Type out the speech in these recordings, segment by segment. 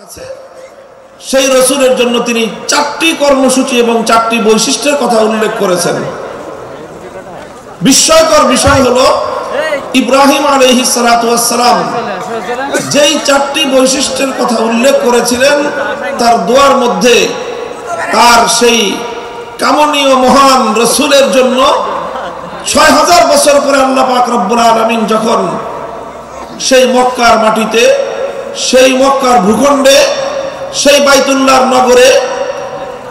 কাছে সেই রাসূলের জন্য তিনি 4টি কর্মসূচি এবং 4টি বৈশিষ্ট্যের কথা উল্লেখ করেছেন। বিস্ময়কর বিষয় হলো ইব্রাহিম আলাইহিস সালাতু ওয়াস সালাম যেই 4টি বৈশিষ্ট্যের কথা উল্লেখ করেছিলেন তার দোয়ার মধ্যে তার সেই কামনীয় মহান রাসূলের জন্য ৬০০০ বছর পরে আল্লাহ পাক রব্বুল আলামিন যখন সেই মক্কার মাটিতে সেই মক্কার ভূখণ্ডে সেই বাইতুল্লাহর নগরে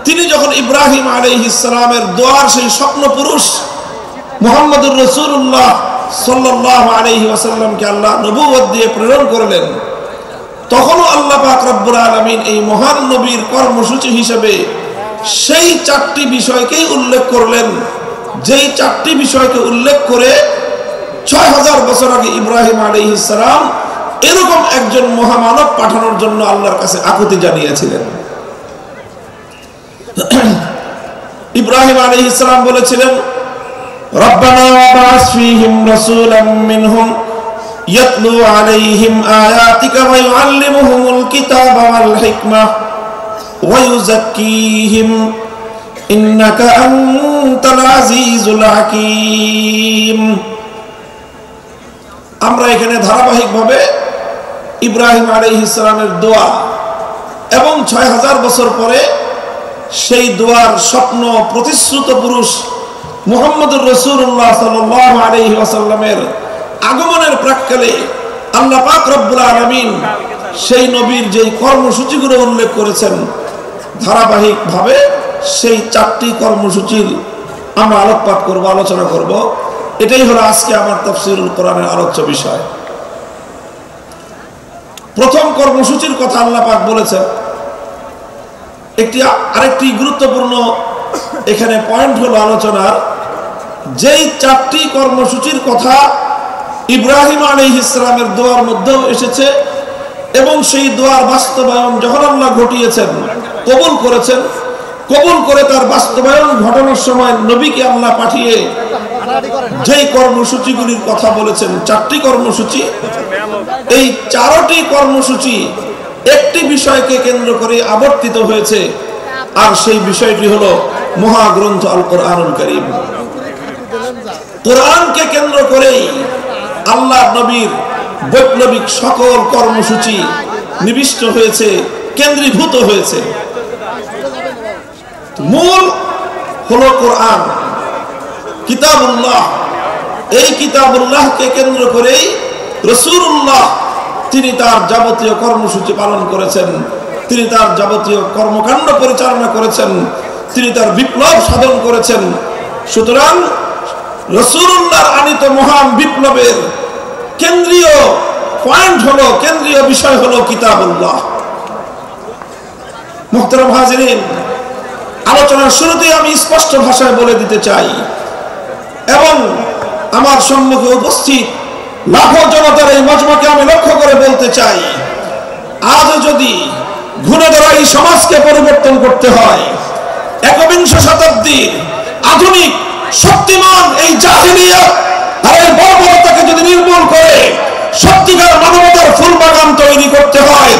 তিনি যখন ইব্রাহিম আলাইহিস সালামের দোয়ার সেই স্বপ্ন পুরুষ মুহাম্মদুর রাসূলুল্লাহ সাল্লাল্লাহু আলাইহি ওয়াসাল্লামকে আল্লাহ নবুয়ত দিয়ে প্রেরণ করলেন, তখনও আল্লাহ পাক রব্বুল আলামিন এই মহান নবীর কর্মসূচি হিসেবে সেই 4টি বিষয়কেই উল্লেখ করলেন, যেই 4টি বিষয়কে উল্লেখ করে ৬০০০ বছর আগে ইব্রাহিম আলাইহিস সালাম এরকম একজন মহামানব পাঠানোর জন্য আল্লাহর কাছে আকুতি জানিয়েছিলেন। ইব্রাহিম আলাইহিস সালাম বলেছিলেন, রব্বানা ওয়াবা'আস ফীহিম রাসূলাম মিনহুম ইয়াতলু আলাইহিম আয়াতিকা ওয়া ইউআল্লিমুহুমুল কিতাবা ওয়াল হিকমাহ ওয়া ইউযাক্কিহিম ইন্নাকা আনতাল আজিজুল হাকীম। আমরা এখানে ধারাবাহিকভাবে ইব্রাহিম আলাইহিস সালামের দোয়া এবং ৬০০০ বছর পরে সেই দোয়ার স্বপ্ন প্রতিশ্রুত পুরুষ মুহাম্মদুর রাসূলুল্লাহ সাল্লাল্লাহু আলাইহি ওয়াসাল্লামের আগমনের প্রাক্কালে আল্লাহ পাক রব্বুল আলামিন সেই নবীর যেই কর্মসূচিগুলো উল্লেখ করেছেন ধারাবাহিকভাবে সেই 4টি কর্মসূচির আমরা আলোকপাত করব, আলোচনা করব। এটাই হলো আজকে আমার তাফসীরুল কোরআনের আলোচ্য বিষয়। প্রথম কর্মসূচির কথা আল্লাহ পাক বলেছেন। আরেকটি গুরুত্বপূর্ণ এখানে পয়েন্ট হলো আলোচনার, যেই 4টি কর্মসূচির কথা ইব্রাহিম আলাইহিস সালামের দোয়ার মধ্যেও এসেছে এবং সেই দোয়ার বাস্তবায়ন যখন আল্লাহ ঘটিয়েছেন, কবুল করেছেন, কবুল করে তার বাস্তবায়ন ঘটানোর সময় নবীকে আল্লাহ পাঠিয়ে যেই কর্মসূচিগুলির কথা বলেছেন 4টি কর্মসূচি, এই 4টি কর্মসূচি একটি বিষয়কে কেন্দ্র করে আবর্তিত হয়েছে, আর সেই বিষয়টি হলো মহাগ্রন্থ আল কোরআনুল কারীম। কোরআনকে কেন্দ্র করেই আল্লাহ নবীর বৈপ্লবিক সকল কর্মসূচি নিবিষ্ট হয়েছে, কেন্দ্রীভূত হয়েছে। মূল হলো কোরআন, কিতাবুল্লাহ। এই কিতাবুল্লাহকে কেন্দ্র করেই রাসূলুল্লাহ তিনি তার যাবতীয় কর্মসূচি পালন করেছেন, তিনি তার যাবতীয় কর্মকাণ্ড পরিচালনা করেছেন, তিনি তার বিপ্লব সাধন করেছেন। সুতরাং রাসূলুল্লাহর আনিত মহান বিপ্লবের কেন্দ্রীয় পয়েন্ট হলো, কেন্দ্রীয় বিষয় হলো কিতাবুল্লাহ। মুহতারাম হাজিরিন, আলোচনার শুরুতেই আমি স্পষ্ট ভাষায় বলে দিতে চাই এবং আমার সম্মুখে উপস্থিত লাখো জনতার এই মজমাকে আমি লক্ষ্য করে বলতে চাই, আজ যদি ঘুরে ধরা এই সমাজকে পরিবর্তন করতে হয়, একবিংশ শতাব্দীর আধুনিক শক্তিমান এই জাহিলিয়াত আর এই বর্বরতাকে যদি নির্মূল করে সত্যিকার মানবতার ফুল বাগান তৈরি করতে হয়,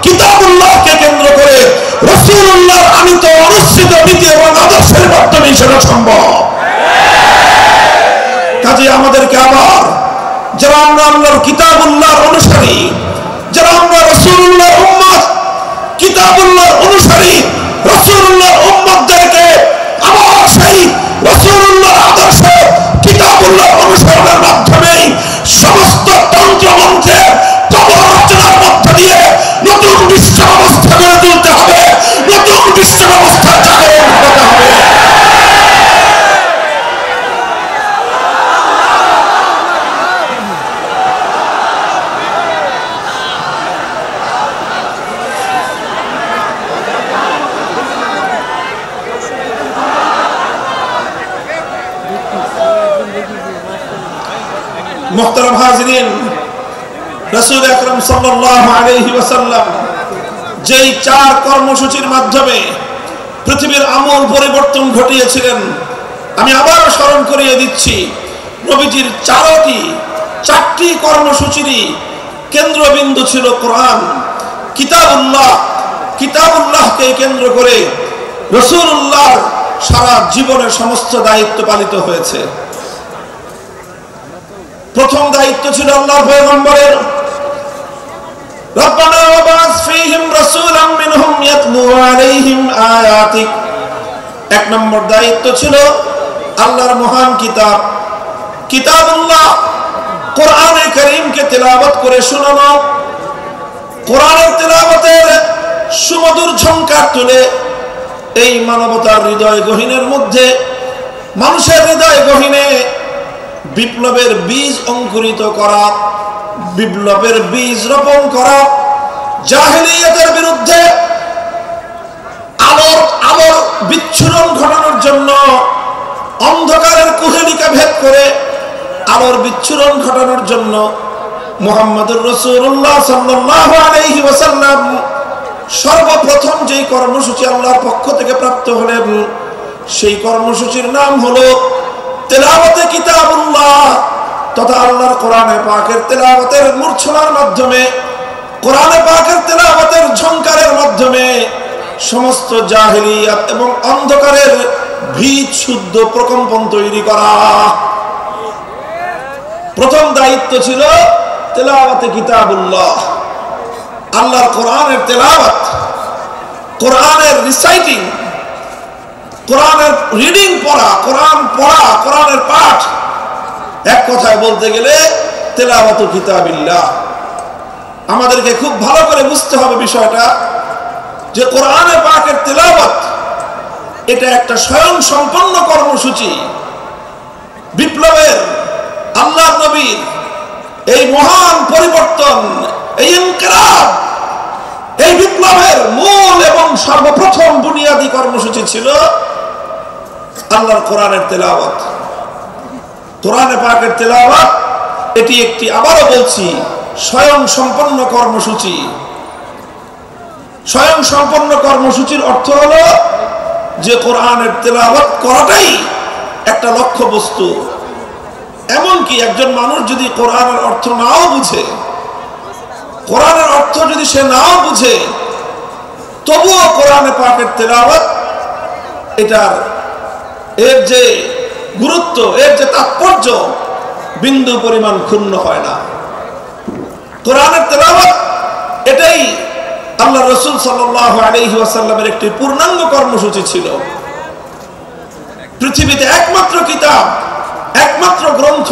কিতাবুল্লাহকে কেন্দ্র করে রাসূলুল্লাহর আনিত অনুসৃত নীতি এবং আদর্শের মাধ্যমে সেটা সম্ভব। কাজে আমাদেরকে আবার যারা আমরা আল্লাহর কিতাবুল্লাহর অনুসারী, যারা আমরা রাসূলুল্লাহর উম্মত, কিতাবুল্লাহর অনুসারী, রাসূলুল্লাহর উম্মতদেরকে আবার সেই রাসূলুল্লাহর আদর্শ কিতাবুল্লাহর অনুসরণের মাধ্যমে সমস্ত তন্ত্রমন্ত্রের কবর রচনার মধ্য দিয়ে নতুন বিশ্ব ব্যবস্থা গড়ে তুলতে হবে, নতুন বিশ্ব ব্যবস্থা জাগরণ করতে হবে। মুহতারাম হাজিরিন, রাসূল আকরাম সাল্লাল্লাহু আলাইহি ওয়াসাল্লাম যেই 4 কর্মসূচির মাধ্যমে পৃথিবীর আমূল পরিবর্তন ঘটিয়েছিলেন, আমি আবারও স্মরণ করিয়ে দিচ্ছি, নবীজির 4টি কর্মসূচিরই কেন্দ্রবিন্দু ছিল কোরআন। কিতাবুল্লাহকে কেন্দ্র করে রাসূলুল্লাহর সারা জীবনের সমস্ত দায়িত্ব পালিত হয়েছে। প্রথম দায়িত্ব ছিল আল্লাহর পয়গম্বরের, রব্বানা ওয়াবাস ফীহিম রাসূলাম মিনহুম ইয়াতলু আলাইহিম আয়াতিক। এক নম্বর দায়িত্ব ছিল আল্লাহর মহান কিতাবুল্লাহ কোরআনে কারীমকে তেলাওয়াত করে শোনানো, কোরআনের তেলাওয়াতের সুমধুর ঝংকার তুলে এই মানবতার হৃদয় গহীনের মধ্যে, মানুষের হৃদয় গহীনে বিপ্লবের বীজ অঙ্কুরিত করা, বিপ্লবের বীজ রোপণ করা, জাহেলিয়াতের বিরুদ্ধে আলোর বিচ্ছুরণ ঘটানোর জন্য অন্ধকারের কুহেলিকা ভেদ করে আলোর বিচ্ছুরণ ঘটানোর জন্য মুহাম্মদুর রাসূলুল্লাহ সাল্লাল্লাহু আলাইহি ওয়াসাল্লাম সর্বপ্রথম যেই কর্মসূচি আল্লাহর পক্ষ থেকে প্রাপ্ত হলেন, সেই কর্মসূচির নাম হলো তেলাওয়াতে কিতাবুল্লাহ তথা আল্লাহর কোরআনে পাকের তেলাওয়াতের মূর্ছনার মাধ্যমে, কোরআনে পাকের তেলাওয়াতের ঝংকারের মাধ্যমে সমস্ত জাহেলিয়াত এবং অন্ধকারের ভীত শুদ্ধ প্রকম্পন তৈরি করা। প্রথম দায়িত্ব ছিল তেলাওয়াতে কিতাবুল্লাহ, আল্লাহর কোরআনের তেলাওয়াত, কোরআনের রিসাইটিং, কোরআনের রিডিং পড়া, কোরআনের পাঠ। এক কথায় বলতে গেলে তেলাওয়াতু কিতাবিল্লাহ। আমাদেরকে খুব ভালো করে বুঝতে হবে বিষয়টা যে কোরআনে পাকের তেলাওয়াত এটা একটা স্বয়ং সম্পন্ন কর্মসূচি। বিপ্লবের আল্লাহর নবীর এই মহান পরিবর্তন, এই ইনকিলাব, এই বিপ্লবের মূল এবং সর্বপ্রথম বুনিয়াদী কর্মসূচি ছিল আল্লাহর কোরআনের তেলাওয়াত, কোরআনে পাকের তেলাওয়াত। এটি একটি, আবারও বলছি, স্বয়ং সম্পন্ন কর্মসূচি। স্বয়ং সম্পন্ন কর্মসূচির অর্থ হলো যে কোরআনের তেলাওয়াত করাটাই একটা লক্ষ্য বস্তু। এমনকি একজন মানুষ যদি কোরআনের অর্থ নাও বুঝে, কোরআনের অর্থ যদি সে নাও বুঝে, তবুও কোরআনে পাকের তেলাওয়াত এর যে গুরুত্ব, এর যে তাৎপর্য বিন্দু পরিমাণ ক্ষুণ্ণ হয় না। কোরআনের তেলাওয়াত এটাই আল্লাহ রাসূল সাল্লাল্লাহু আলাইহি ওয়াসাল্লামের একটি পূর্ণাঙ্গ কর্মসূচি ছিল। পৃথিবীতে একমাত্র কিতাব, একমাত্র গ্রন্থ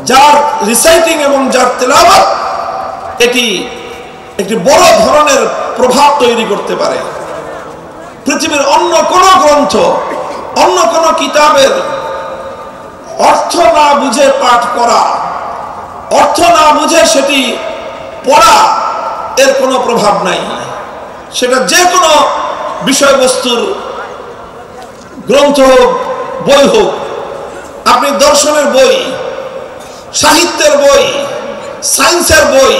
যার রিসাইটিং এবং যার তেলাওয়াত এটি একটি বড় ধরনের প্রভাব তৈরি করতে পারে। পৃথিবীর অন্য কোন গ্রন্থ, অন্য কোন কিতাবের অর্থ না বুঝে পাঠ করা, অর্থ না বুঝে সেটি পড়া, এর কোনো প্রভাব নাই। সেটা যে কোনো বিষয়বস্তুর গ্রন্থ হোক, বই হোক, আপনি দর্শনের বই, সাহিত্যের বই, সায়েন্সের বই,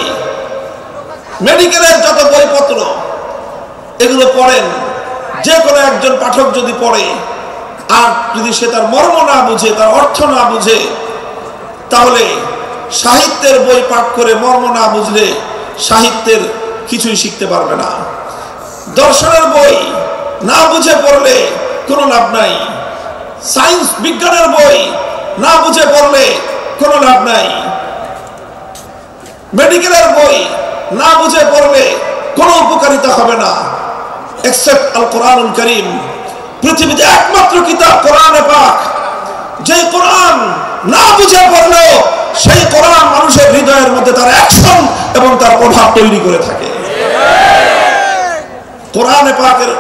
মেডিকেলের যত বইপত্র, এগুলো পড়েন, যে কোনো একজন পাঠক যদি পড়ে আর যদি সে তার মর্ম না বুঝে, তার অর্থ না বুঝে, তাহলে সাহিত্যের বই পাঠ করে মর্ম না বুঝলে সাহিত্যের কিছুই শিখতে পারবে না। দর্শনের বই না বুঝে পড়লে কোনো লাভ নাই, সায়েন্স বিজ্ঞানের বই না বুঝে পড়লে কোনো লাভ নাই, মেডিকেলের বই না বুঝে পড়লে কোনো উপকারিতা হবে না, এক্সেপ্ট আল কোরআনুল কারীম। পৃথিবীতে একমাত্র কিতাব কোরআনে পাক, যে কোরআন না বুঝে পড়লেও সেই কোরআন মানুষের হৃদয়ের মধ্যে তার অ্যাকশন এবং তার প্রভাব তৈরি করে থাকে। কোরআনে পাকের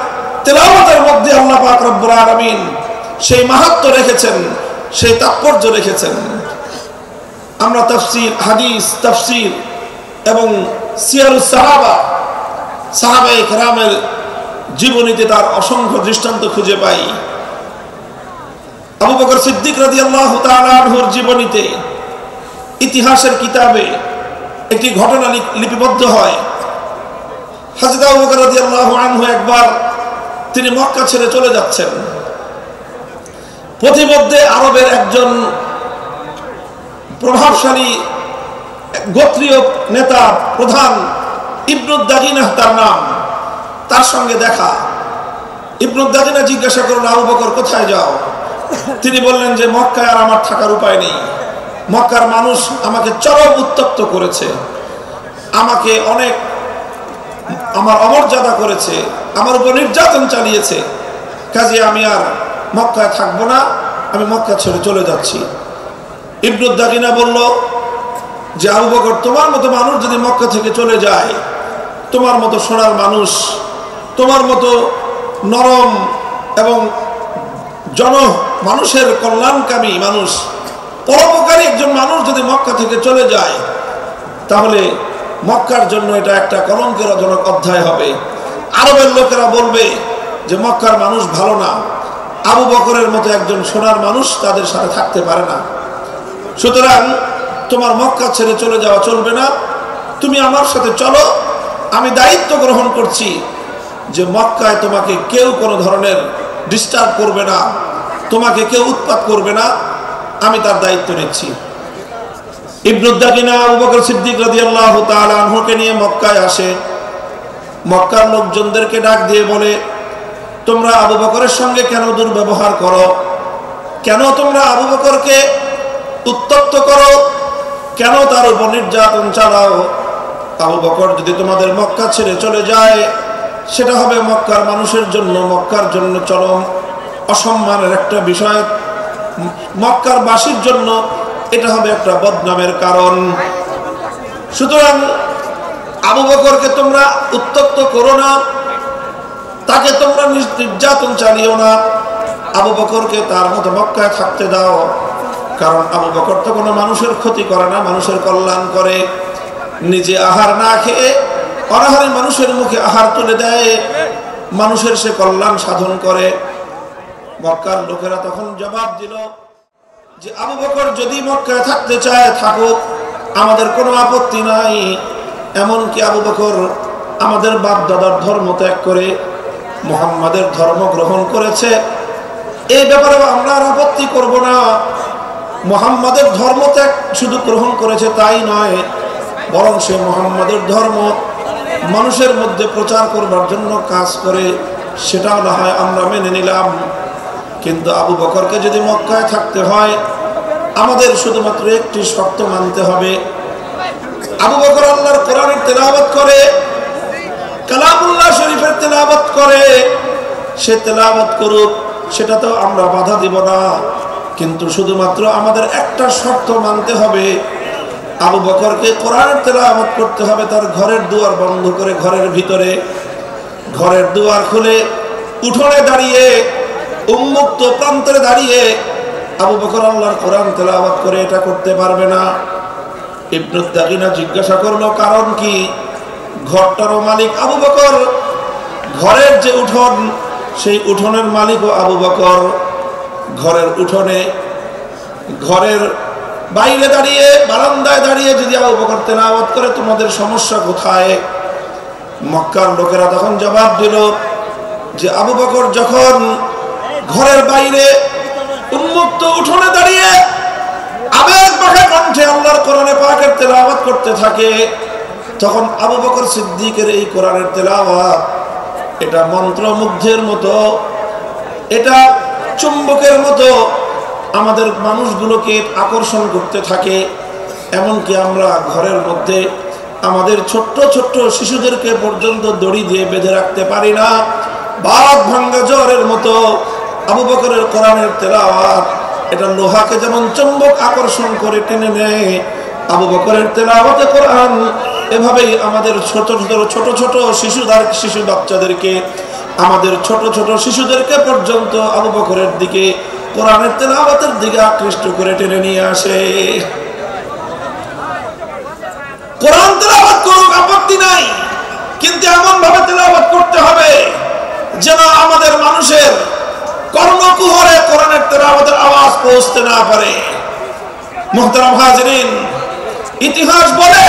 তেলাওয়াতের মধ্যে আল্লাহ পাক রব্বুল আলামিন সেই মাহাত্ম্য রেখেছেন, সেই তাৎপর্য রেখেছেন। আমরা তাফসীর, হাদিস, তাফসীর এবং সিয়ারুস সাহাবা, সাহাবায়ে কেরামের জীবনীতে তার অসংখ্য দৃষ্টান্ত খুঁজে পাই। আবু বকর সিদ্দিক রাদিয়াল্লাহু তাআলা আনহুর জীবনীতে, ইতিহাসের কিতাবে একটি ঘটনা লিপিবদ্ধ হয়। হযরত আবু বকর রাদিয়াল্লাহু আনহু একবার তিনি মক্কা ছেড়ে চলে যাচ্ছেন। পথিমধ্যে আরবের একজন প্রভাবশালী গোত্রীয় নেতা, প্রধান ইবনুদ দাগিনাহ তার নাম, তার সঙ্গে দেখা। ইবনুদ দাগিনা জিজ্ঞাসা করলেন, আবু বকর কোথায় যাও? তিনি বললেন যে মক্কায় আর আমার থাকার উপায় নেই, মক্কার মানুষ আমাকে চরম উত্তপ্ত করেছে, আমাকে অনেক আমার অমর্যাদা করেছে, আমার উপর নির্যাতন চালিয়েছে, কাজে আমি আর মক্কায় থাকবো না, আমি মক্কা ছেড়ে চলে যাচ্ছি। ইবনুদ দাগিনা বলল যে আবু বকর, তোমার মতো মানুষ যদি মক্কা থেকে চলে যায়, তোমার মতো সোনার মানুষ, তোমার মতো নরম এবং মানুষের কল্যাণকামী মানুষ, পরোপকারী একজন মানুষ যদি মক্কা থেকে চলে যায়, তাহলে মক্কার জন্য এটা একটা কলঙ্কজনক অধ্যায় হবে। আরবের লোকেরা বলবে যে মক্কার মানুষ ভালো না, আবু বকরের মতো একজন সোনার মানুষ তাদের সাথে থাকতে পারে না। সুতরাং তোমার মক্কা ছেড়ে চলে যাওয়া চলবে না, তুমি আমার সাথে চলো। আমি দায়িত্ব গ্রহণ করছি যে মক্কায় তোমাকে কেউ কোনো ধরনের ডিস্টার্ব করবে না, তোমাকে কেউ উৎপাত করবে না, আমি তার দায়িত্ব নিচ্ছি। ইবনুদ দাগিনা আবু বকর সিদ্দিক রাদিয়াল্লাহু তাআলা আনহুকে নিয়ে মক্কায় আসে। মক্কার লোকজনদেরকে ডাক দিয়ে বলে, তোমরা আবু বকরের সঙ্গে কেন দুর্ব্যবহার করো? কেন তোমরা আবু বকরকে উত্তপ্ত করো? কেন তার উপর নির্যাতন চালাও? আবু বকর যদি তোমাদের মক্কা ছেড়ে চলে যায়, সেটা হবে মক্কার মানুষের জন্য, মক্কার জন্য চরম অসম্মানের একটা বিষয়, মক্কার বাসীর জন্য এটা হবে একটা বদনামের কারণ। সুতরাং আবু বকরকে তোমরা উত্তপ্ত করো না, তাকে তোমরা নির্যাতন চালিও না, আবু বকরকে তার মতো মক্কায় থাকতে দাও। কারণ আবু বকর তো কোনো মানুষের ক্ষতি করে না, মানুষের কল্যাণ করে। নিজে আহার না খেয়ে অনাহারে মানুষের মুখে আহার তুলে দেয়, মানুষের সে কল্যাণ সাধন করে। মক্কার লোকেরা তখন জবাব দিল যে আবু বকর যদি মক্কায় থাকতে চায় থাকুক, আমাদের কোনো আপত্তি নাই। এমনকি আবু বকর আমাদের বাপ দাদার ধর্ম ত্যাগ করে মুহাম্মাদের ধর্ম গ্রহণ করেছে, এই ব্যাপারে আমরা আর আপত্তি করব না। মুহাম্মাদের ধর্ম ত্যাগ শুধু গ্রহণ করেছে তাই নয়, বরং সে মুহাম্মাদের ধর্ম মানুষের মধ্যে প্রচার করবার জন্য কাজ করে, সেটাও না হয় আমরা মেনে নিলাম। কিন্তু আবু বকরকে যদি মক্কায় থাকতে হয়, আমাদের শুধুমাত্র একটি শর্ত মানতে হবে। আবু বকর আল্লাহর কোরআনের তেলাওয়াত করে, কালামুল্লাহ শরীফের তেলাওয়াত করে, সে তেলাওয়াত করুক, সেটা তো আমরা বাধা দিব না। কিন্তু শুধুমাত্র আমাদের একটা শর্ত মানতে হবে, আবু বকরকে কোরআনের তেলাওয়াত করতে হবে তার ঘরের দুয়ার বন্ধ করে, ঘরের ভিতরে। ঘরের দুয়ার খুলে উঠোনে দাঁড়িয়ে, উন্মুক্ত প্রান্তরে দাঁড়িয়ে আবু বকর আল্লাহর কোরআন তেলাওয়াত করে এটা করতে পারবে না। ইবনুদ দাগিনা জিজ্ঞাসা করলো, কারণ কি? ঘরটারও মালিক আবু বকর, ঘরের যে উঠোন সেই উঠোনের মালিকও আবু বকর। ঘরের উঠোনে, ঘরের বাইরে দাঁড়িয়ে, বারান্দায় দাঁড়িয়ে যদি আবু বকর তেলাওয়াত করে, তোমাদের সমস্যা কোথায়? মক্কার লোকেরা তখন জবাব দিল যে আবু বকর যখন ঘরের বাইরে উন্মুক্ত উঠোনে দাঁড়িয়ে আবেগ মাখা কণ্ঠে আল্লাহর কোরআনে পাকের তেলাওয়াত করতে থাকে, তখন আবু বকর সিদ্দিকের এই কোরআনের তেলাওয়াত এটা মন্ত্রমুগ্ধের মতো, এটা চুম্বকের মতো আমাদের মানুষগুলোকে আকর্ষণ করতে থাকে। এমনকি আমরা ঘরের মধ্যে আমাদের ছোট্ট ছোট্ট শিশুদেরকে পর্যন্ত দড়ি দিয়ে বেঁধে রাখতে পারি না। বাদ ভাঙ্গা জ্বরের মতো আবু বকরের কোরআনের তেলাওয়াত এটা লোহাকে যেমন চুম্বক আকর্ষণ করে টেনে নেয়, আবু বকরের তেলাওয়াতে কোরআন এভাবেই আমাদের ছোট ছোট শিশু বাচ্চাদেরকে, আমাদের ছোট ছোট শিশুদেরকে পর্যন্ত আবু বকরের দিকে, কোরআনের তেলাওয়াতের দিকে আকৃষ্ট করে টেনে নিয়ে আসে। কোরআন তেলাওয়াত করুক, আপত্তি নাই, কিন্তু এমন ভাবে তেলাওয়াত করতে হবে যেন আমাদের মানুষের কর্ণকুহরে কোরআনের তেলাওয়াতের আওয়াজ পৌঁছতে না পারে। মুহতারাম হাজিরিন, ইতিহাস বলে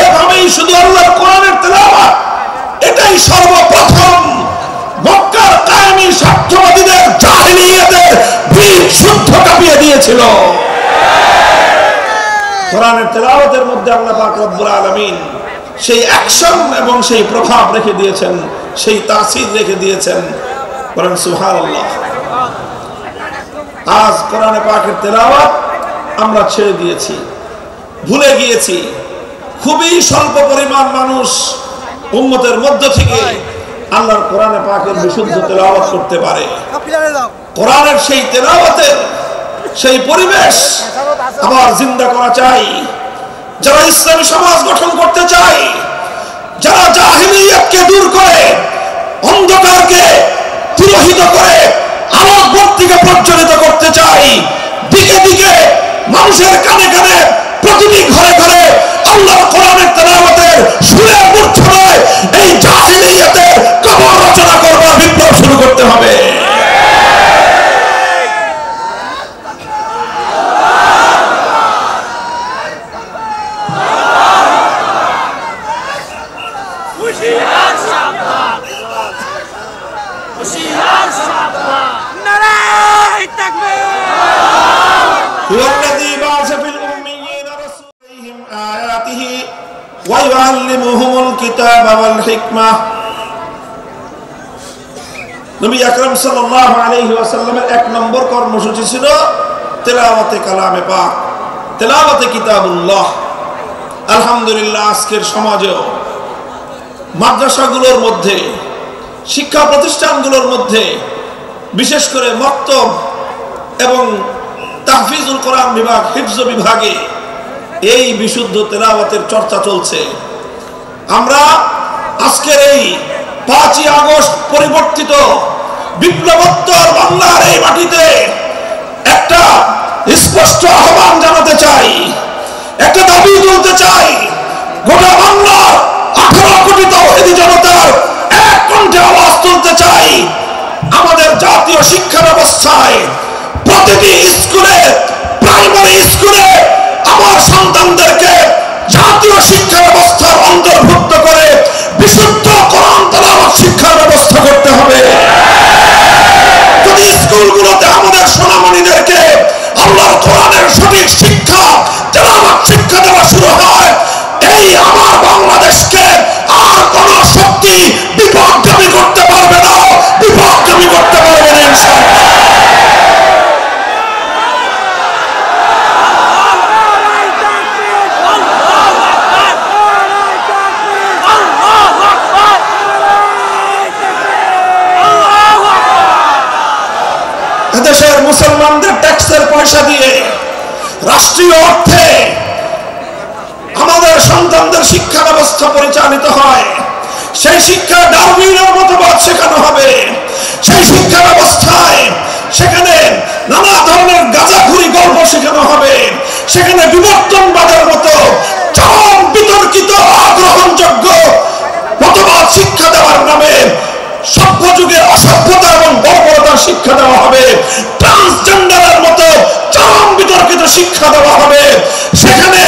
এভাবেই শুধু আল্লাহর কোরআনের তেলাওয়াত এটাই সর্বপ্রথম মক্কার কায়েমি স্বার্থবাদীদের জাহেলিয়াতের বীজ শুদ্ধ কাঁপিয়ে দিয়েছিল। কোরআনের তেলাওয়াতের মধ্যে আল্লাহ পাক রব্বুল আলামিন সেই অ্যাকশন এবং সেই প্রভাব রেখে দিয়েছেন, সেই তাসির রেখে দিয়েছেন। বলেন সুবহানাল্লাহ। আজ কোরআনে পাকের তেলাওয়াত আমরা ছেড়ে দিয়েছি, ভুলে গিয়েছি। খুবই স্বল্প পরিমাণ মানুষ উম্মতের মধ্য থেকে আল্লাহর কোরআনে পাকের বিশুদ্ধ তেলাওয়াত করতে পারে। কোরআনের সেই তেলাওয়াতের সেই পরিবেশ আবার জিন্দা করা চাই। যারা ইসলামী সমাজ গঠন করতে চায়, যারা জাহিলিয়াতকে দূর করে অন্ধকারকে তিরোহিত করে আলোক বর্তিকে প্রজ্বলিত করতে চাই, দিকে দিকে মানুষের কানে কানে প্রতিটি ঘরে ঘরে আল্লাহর কোরআনের তেলাওয়াতের সুরের মূর্ছনায় এই জাহিলিয়াতের কবর রচনা করবার বিপ্লব শুরু করতে হবে। নবী আকরাম সাল্লাল্লাহু আলাইহি ওয়াসাল্লামের এক নম্বর কর্মসূচি ছিল তেলাওয়াতে কালামে পাক, তেলাওয়াতে কিতাবুল্লাহ। আলহামদুলিল্লাহ, আজকের সমাজেও মাদ্রাসাগুলোর মধ্যে, শিক্ষা প্রতিষ্ঠানগুলোর মধ্যে, বিশেষ করে মক্তব এবং তাহফিজুল কোরআন বিভাগ, হিফজ বিভাগে এই বিশুদ্ধ তেলাওয়াতের চর্চা চলছে। আমরা আজকের এই 5ই আগস্ট পরিবর্তিত বিপ্লবোত্তর বাংলার এই মাটিতে একটা স্পষ্ট আহ্বান জানাতে চাই, একটা দাবি তুলতে চাই। গোটা বাংলার 18 কোটি তাওহীদি জনতার এক কণ্ঠে আওয়াজ তুলতে চাই। আমাদের জাতীয় শিক্ষা ব্যবস্থায় প্রতিটি স্কুলে, প্রাইমারি স্কুলে আমার সন্তানদেরকে জাতীয় শিক্ষা ব্যবস্থার অন্তর্ভুক্ত করে বিশুদ্ধ কোরআন তেলাওয়াত শিক্ষার ব্যবস্থা করতে হবে। যদি স্কুলগুলোতে আমাদের সোনামণিদেরকে আল্লাহর কোরআনের সঠিক শিক্ষা, তেলাওয়াত শিক্ষা দেওয়া শুরু হয়, এই আমার বাংলাদেশকে আর কোন শক্তি বিপথগামী করতে পারবে না, বিপথগামী করতে পারবে না ইনশাআল্লাহ। দেশের মুসলমানদের ট্যাক্সের পয়সা দিয়ে রাষ্ট্রীয় অর্থে আমাদের সন্তানদের শিক্ষা ব্যবস্থা পরিচালিত হয়। সেই শিক্ষা ডারউইনের মতবাদ শেখানো হবে। সেই শিক্ষা ব্যবস্থায় সেখানে নানা ধরনের গাঁজাখুরি গল্প শেখানো হবে। সেখানে বিবর্তনবাদের মতো চরম বিতর্কিত, অগ্রহণযোগ্য মতবাদ শিক্ষা দেওয়ার নামে সভ্য যুগের অসভ্যতা এবং বর্বরতার শিক্ষা দেওয়া হবে। ট্রান্সজেন্ডারের মতো চরম বিতর্কিত শিক্ষা দেওয়া হবে। সেখানে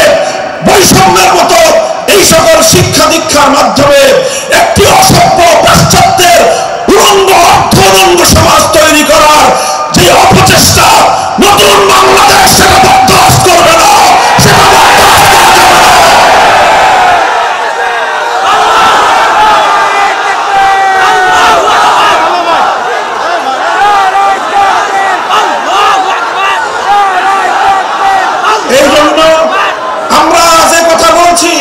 বৈষম্যের মতো এই সকল শিক্ষা দীক্ষার মাধ্যমে একটি অসভ্য পাশ্চাত্যের উলঙ্গ, অর্ধউলঙ্গ সমাজ তৈরি করার যে অপচেষ্টা নতুন বাংলাদেশ সেটা বরদাস্ত করবে না, সেটা বরদাস্ত করা যাবে না। এই জন্য আমরা যে কথা বলছি,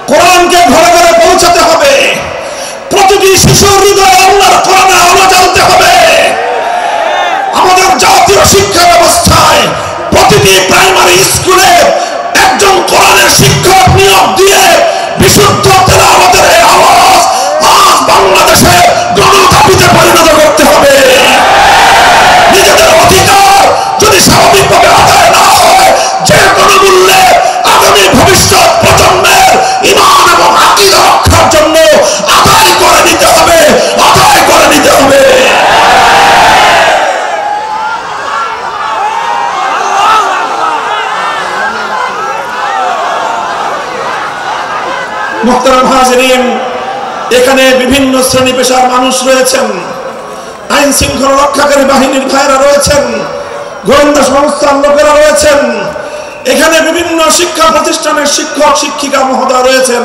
কোরআনকে ঘরে ঘরে পৌঁছাতে হবে। প্রতিটি শিশুর হৃদয়ে আল্লাহর কোরআনের আলো জ্বালতে হবে। আমাদের জাতীয় শিক্ষা ব্যবস্থায় প্রতিটি প্রাইমারি স্কুলে একজন কোরআনের শিক্ষক নিয়োগ দিয়ে বিশুদ্ধ তেলাওয়াতের এই আওয়াজ আজ বাংলাদেশে গণদাবিতে পরিণত করতে হবে। নিজেদের অধিকার যদি স্বাভাবিকভাবে আদায় না হয়, যে কোনো মূল্যে আগামী ভবিষ্যৎ প্রজন্মের ঈমান এবং আকীদা রক্ষার জন্য আদায় করে নিতে হবে, আদায় করে নিতে হবে। মুহতারাম হাজিরিন, এখানে বিভিন্ন শ্রেণী পেশার মানুষ রয়েছেন, আইন শৃঙ্খলা রক্ষাকারী বাহিনীর ভাইরা রয়েছেন, গোয়েন্দা সংস্থার লোকেরা রয়েছেন, এখানে বিভিন্ন শিক্ষা প্রতিষ্ঠানের শিক্ষক শিক্ষিকা মহোদয় রয়েছেন,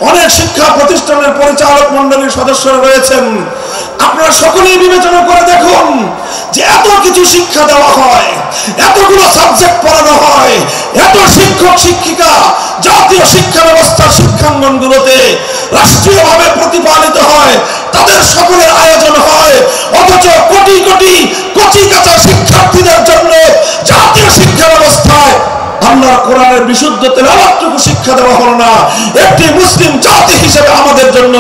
অনেক শিক্ষা প্রতিষ্ঠানের পরিচালক মণ্ডলীর সদস্যরা রয়েছেন। আপনারা সকলেই বিবেচনা করে দেখুন যে এত কিছু শিক্ষা দেওয়া হয়, এতগুলো সাবজেক্ট পড়ানো হয়, এত শিক্ষক শিক্ষিকা জাতীয় শিক্ষা ব্যবস্থার শিক্ষাঙ্গনগুলোতে রাষ্ট্রীয়ভাবে প্রতিপালিত হয়, তাদের সকলের আয়োজন হয়, অথচ কোটি কোটি কচি কাঁচা শিক্ষার্থীদের জন্য জাতীয় শিক্ষা ব্যবস্থায় আল্লাহর কোরআনের বিশুদ্ধ তেলাওয়াতটুকু শিক্ষা দেওয়া হলো না। একটি মুসলিম জাতি হিসেবে আমাদের জন্য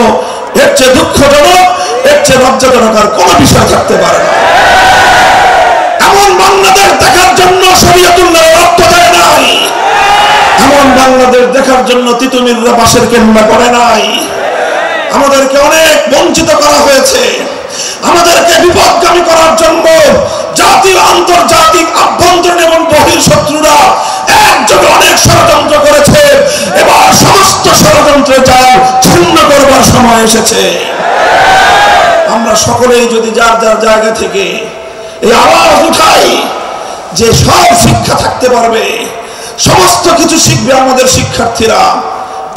এর চেয়ে দুঃখজনক, এর চেয়ে লজ্জাজনক আর কোনো বিষয় থাকতে পারে না। এমন বাংলাদেশ দেখার জন্য শরীয়তুল্লাহ রক্ত দেয় নাই, এমন বাংলাদেশ দেখার জন্য তিতুমিররা বাঁশের কেন্দ্র করে নাই। আমাদেরকে অনেক বঞ্চিত করা হয়েছে, আমাদেরকে বিপদগামী করার জন্য জাতীয় আন্তর্জাতিক আভ্যন্তরীণ এবং বহির শত্রুরা একযোগে অনেক ষড়যন্ত্র করেছে। এবার সমস্ত ষড়যন্ত্রের জাল ছিন্ন করবার সময় এসেছে। আমরা সকলেই যদি যার যার জায়গা থেকে এই আওয়াজ উঠাই যে সব শিক্ষা থাকতে পারবে, সমস্ত কিছু শিখবে আমাদের শিক্ষার্থীরা,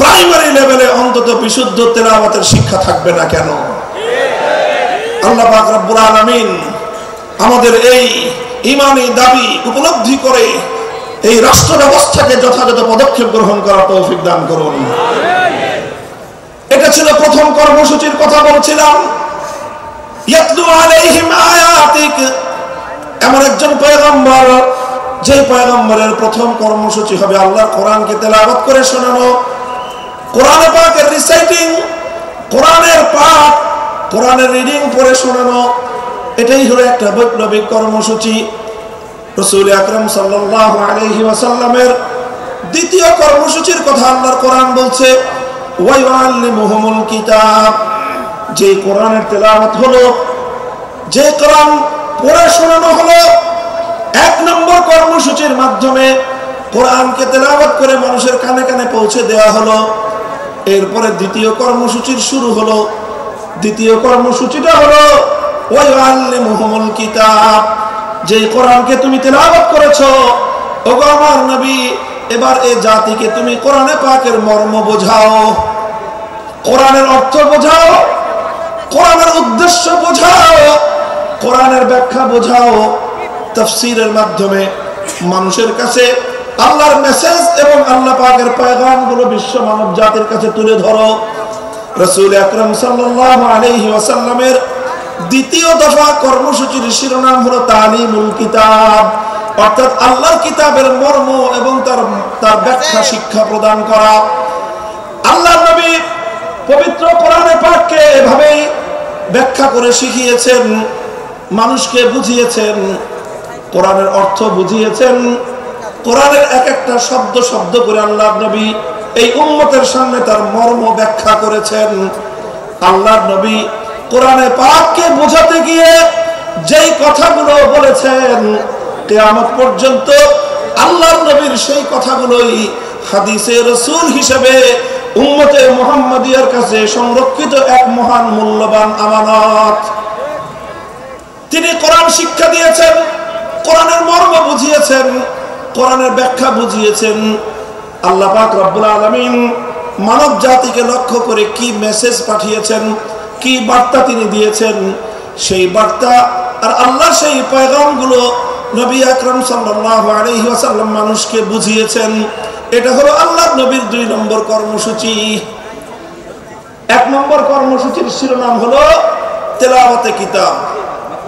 প্রাইমারি লেভেলে অন্তত বিশুদ্ধ তেলাওয়াতের শিক্ষা থাকবে না কেন? আল্লাহ পাক রব্বুল আলামিন আমাদের এই ঈমানী দাবি উপলব্ধি করে এই রাষ্ট্র ব্যবস্থাকে যথাযথ পদক্ষেপ গ্রহণ করার তৌফিক দান করুন। এটা ছিল প্রথম কর্মসূচির কথা বলছিলাম। ইয়াতলু আলাইহিম আয়াতিক, এমন একজন পয়গম্বর যে পয়গম্বরের প্রথম কর্মসূচি হবে আল্লাহর কোরআনকে তেলাওয়াত করে শোনানো, কোরআন পাকের রিসাইটিং, কোরআনের পাঠ, কোরআনের রিডিং পড়ে শোনানো। এটাই হলো একটা বৈপ্লবিক কর্মসূচি। রাসূল আকরাম সাল্লাল্লাহু আলাইহি ওয়াসাল্লামের দ্বিতীয় কর্মসূচির কথা আল্লাহর কোরআন বলছে, ওয়া ইউআল্লিমুহুমুল কিতাব, যে কোরআনের তেলাওয়াত হলো, যে কোরআন পড়ে শোনানো হলো। এক নম্বর কর্মসূচির মাধ্যমে কোরআনকে তেলাওয়াত করে মানুষের কানে কানে পৌঁছে দেওয়া হলো। এরপরে দ্বিতীয় কর্মসূচির শুরু হলো। দ্বিতীয় কর্মসূচিটা হলো ওয়া ইউআল্লিমুহুমুল কিতাব, যে কোরআনকে তুমি তেলাওয়াত করেছো, ওগো আমার নবী, এবার এই জাতিকে তুমি কোরআনে পাকের মর্ম বোঝাও, কোরআনের অর্থ বোঝাও, কোরআনের উদ্দেশ্য বোঝাও, কোরআনের ব্যাখ্যা বোঝাও। তাফসীরের মাধ্যমে মানুষের কাছে আল্লাহর মেসেজ এবং আল্লাহ পাকের পয়গামগুলো বিশ্ব মানব জাতির কাছে তুলে ধরো। রাসূল আকরাম সাল্লাল্লাহু আলাইহি ওয়াসাল্লামের দ্বিতীয় দফা কর্মসূচির শিরোনাম হলো তালিমুল কিতাব, অর্থাৎ আল্লাহর কিতাবের মর্ম এবং তার ব্যাখ্যা শিক্ষা প্রদান করা। আল্লাহর নবী পবিত্র কোরআনে পাককে এভাবেই ব্যাখ্যা করে শিখিয়েছেন, মানুষকে বুঝিয়েছেন, কোরআনের অর্থ বুঝিয়েছেন, কোরআনের এক একটা শব্দ শব্দ করে আল্লাহর নবী এই উম্মতের সামনে তার মর্ম ব্যাখ্যা করেছেন। আল্লাহর নবী কোরআনে পাককে বোঝাতে গিয়ে যেই কথাগুলো বলেছেন, কিয়ামত পর্যন্ত আল্লাহর নবীর সেই কথাগুলোই হাদিসে রাসূল হিসেবে উম্মতে মুহাম্মাদিয়ার কাছে সংরক্ষিত এক মহান মূল্যবান আমানত। তিনি কোরআন শিক্ষা দিয়েছেন, কোরআনের মর্ম বুঝিয়েছেন, কোরআনের ব্যাখ্যা বুঝিয়েছেন। আল্লাহ পাক রব্বুল আলামিন মানব জাতিকে লক্ষ্য করে কি মেসেজ পাঠিয়েছেন, কি বার্তা তিনি দিয়েছেন, সেই বার্তা আর আল্লাহর সেই পয়গামগুলো নবী আকরাম সাল্লাল্লাহু আলাইহি ওয়াসাল্লাম মানুষকে বুঝিয়েছেন। এটা হলো আল্লাহর নবীর 2 নম্বর কর্মসূচি। 1 নম্বর কর্মসূচির শিরোনাম হলো তেলাওয়াতে কিতাব।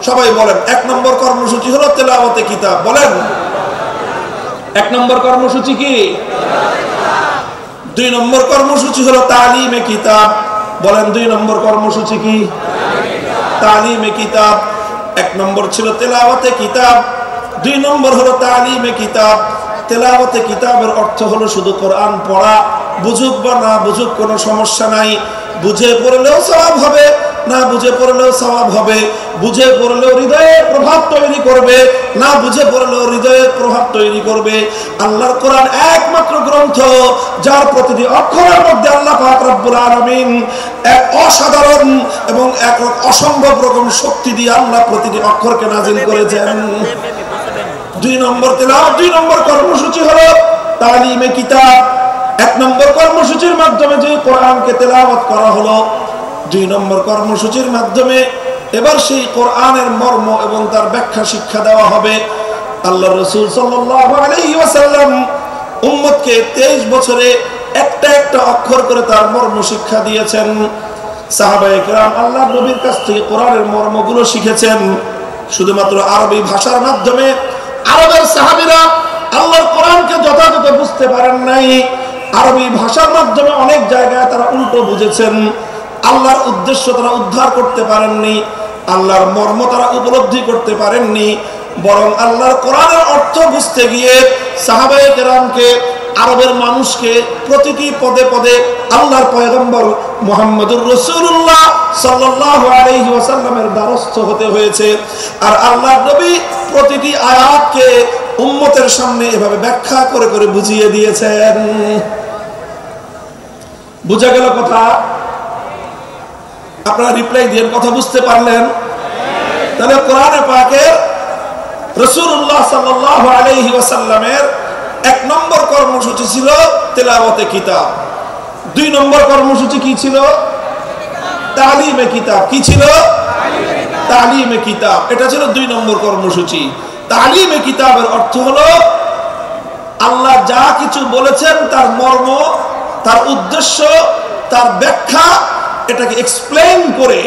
সবাই বলেন, 1 নম্বর কর্মসূচি হলো তেলাওয়াতে কিতাব। বলেন, 1 নম্বর কর্মসূচি কি? 2 নম্বর কর্মসূচি হলো তালিমে কিতাব। বলেন, 2 নম্বর কর্মসূচি কি? তালিমে কিতাব। 1 নম্বর ছিল তেলাওয়াতে কিতাব, 2 নম্বর হলো তালিমে কিতাব। তেলাওয়াতে কিতাবের অর্থ হলো শুধু কোরআন পড়া, বুঝুক বা না বুঝুক কোনো সমস্যা নাই, বুঝে পড়লেও সওয়াব হবে, না বুঝে পড়লেও সওয়াব হবে, বুঝে পড়লেও হৃদয়ে প্রভাব তৈরি করবে, না বুঝে পড়লেও হৃদয়ে প্রভাব তৈরি করবে। আল্লাহর কোরআন একমাত্র গ্রন্থ যার প্রতিটি অক্ষরের মধ্যে আল্লাহ পাক রব্বুল আলামিন এক অসাধারণ এবং এক অসম্ভব রকম শক্তি দিয়ে আল্লাহ প্রতিটি অক্ষরকে নাজিল করেছেন। 2 নম্বর তেলাওয়াত, 2 নম্বর কর্মসূচি হলো তালিমে কিতাব। 1 নম্বর কর্মসূচির মাধ্যমে যে কোরআনকে তেলাওয়াত করা হলো, 2 নম্বর কর্মসূচির মাধ্যমে এবার সেই কোরআনের মর্ম এবং তার ব্যাখ্যা শিক্ষা দেওয়া হবে। আল্লাহর রাসূল সাল্লাল্লাহু আলাইহি ওয়াসাল্লাম উম্মতকে 23 বছরে একটা একটা অক্ষর করে তার মর্ম শিক্ষা দিয়েছেন। সাহাবায়ে কেরাম আল্লাহর নবীর কাছ থেকে কোরআনের মর্মগুলো শিখেছেন শুধুমাত্র আরবি ভাষার মাধ্যমে। আরবের সাহাবীরা আল্লাহর কোরআনকে যথাযথ বুঝতে পারেন নাই, আরবি ভাষার মাধ্যমে অনেক জায়গায় তারা উল্টো বুঝেছেন। আল্লাহর উদ্দেশ্য তারা উদ্ধার করতে পারেননি, আল্লাহর মর্ম তারা উপলব্ধি করতে পারেননি, বরং আল্লাহর কোরআনের অর্থ বুঝতে গিয়ে সাহাবায়ে কেরামকে, আরবের মানুষকে প্রতিটি পদে পদে আল্লাহর পয়গম্বর মুহাম্মদুর রাসূলুল্লাহ সাল্লাল্লাহু আলাইহি ওয়াসাল্লামের দ্বারস্থ হতে হয়েছে। আর আল্লাহর নবী প্রতিটি আয়াতকে উম্মতের সামনে এভাবে ব্যাখ্যা করে করে বুঝিয়ে দিয়েছেন। বুঝা গেল কথা? আপনারা রিপ্লাই দিয়ে কথা বুঝতে পারলেন? তাহলে কোরআনে পাকের রাসূলুল্লাহ সাল্লাল্লাহু আলাইহি ওয়াসাল্লামের 1 নম্বর কর্মসূচি ছিল তেলাওয়াতে কিতাব। 2 নম্বর কর্মসূচি কি ছিল? তালিমে কিতাব। কি ছিল? তালিমে কিতাব। এটা ছিল 2 নম্বর কর্মসূচি। তালিমে কিতাবের অর্থ হলো আল্লাহ যা কিছু বলেছেন তার মর্ম, তার উদ্দেশ্য, তার ব্যাখ্যা, এটাকে এক্সপ্লেইন করে,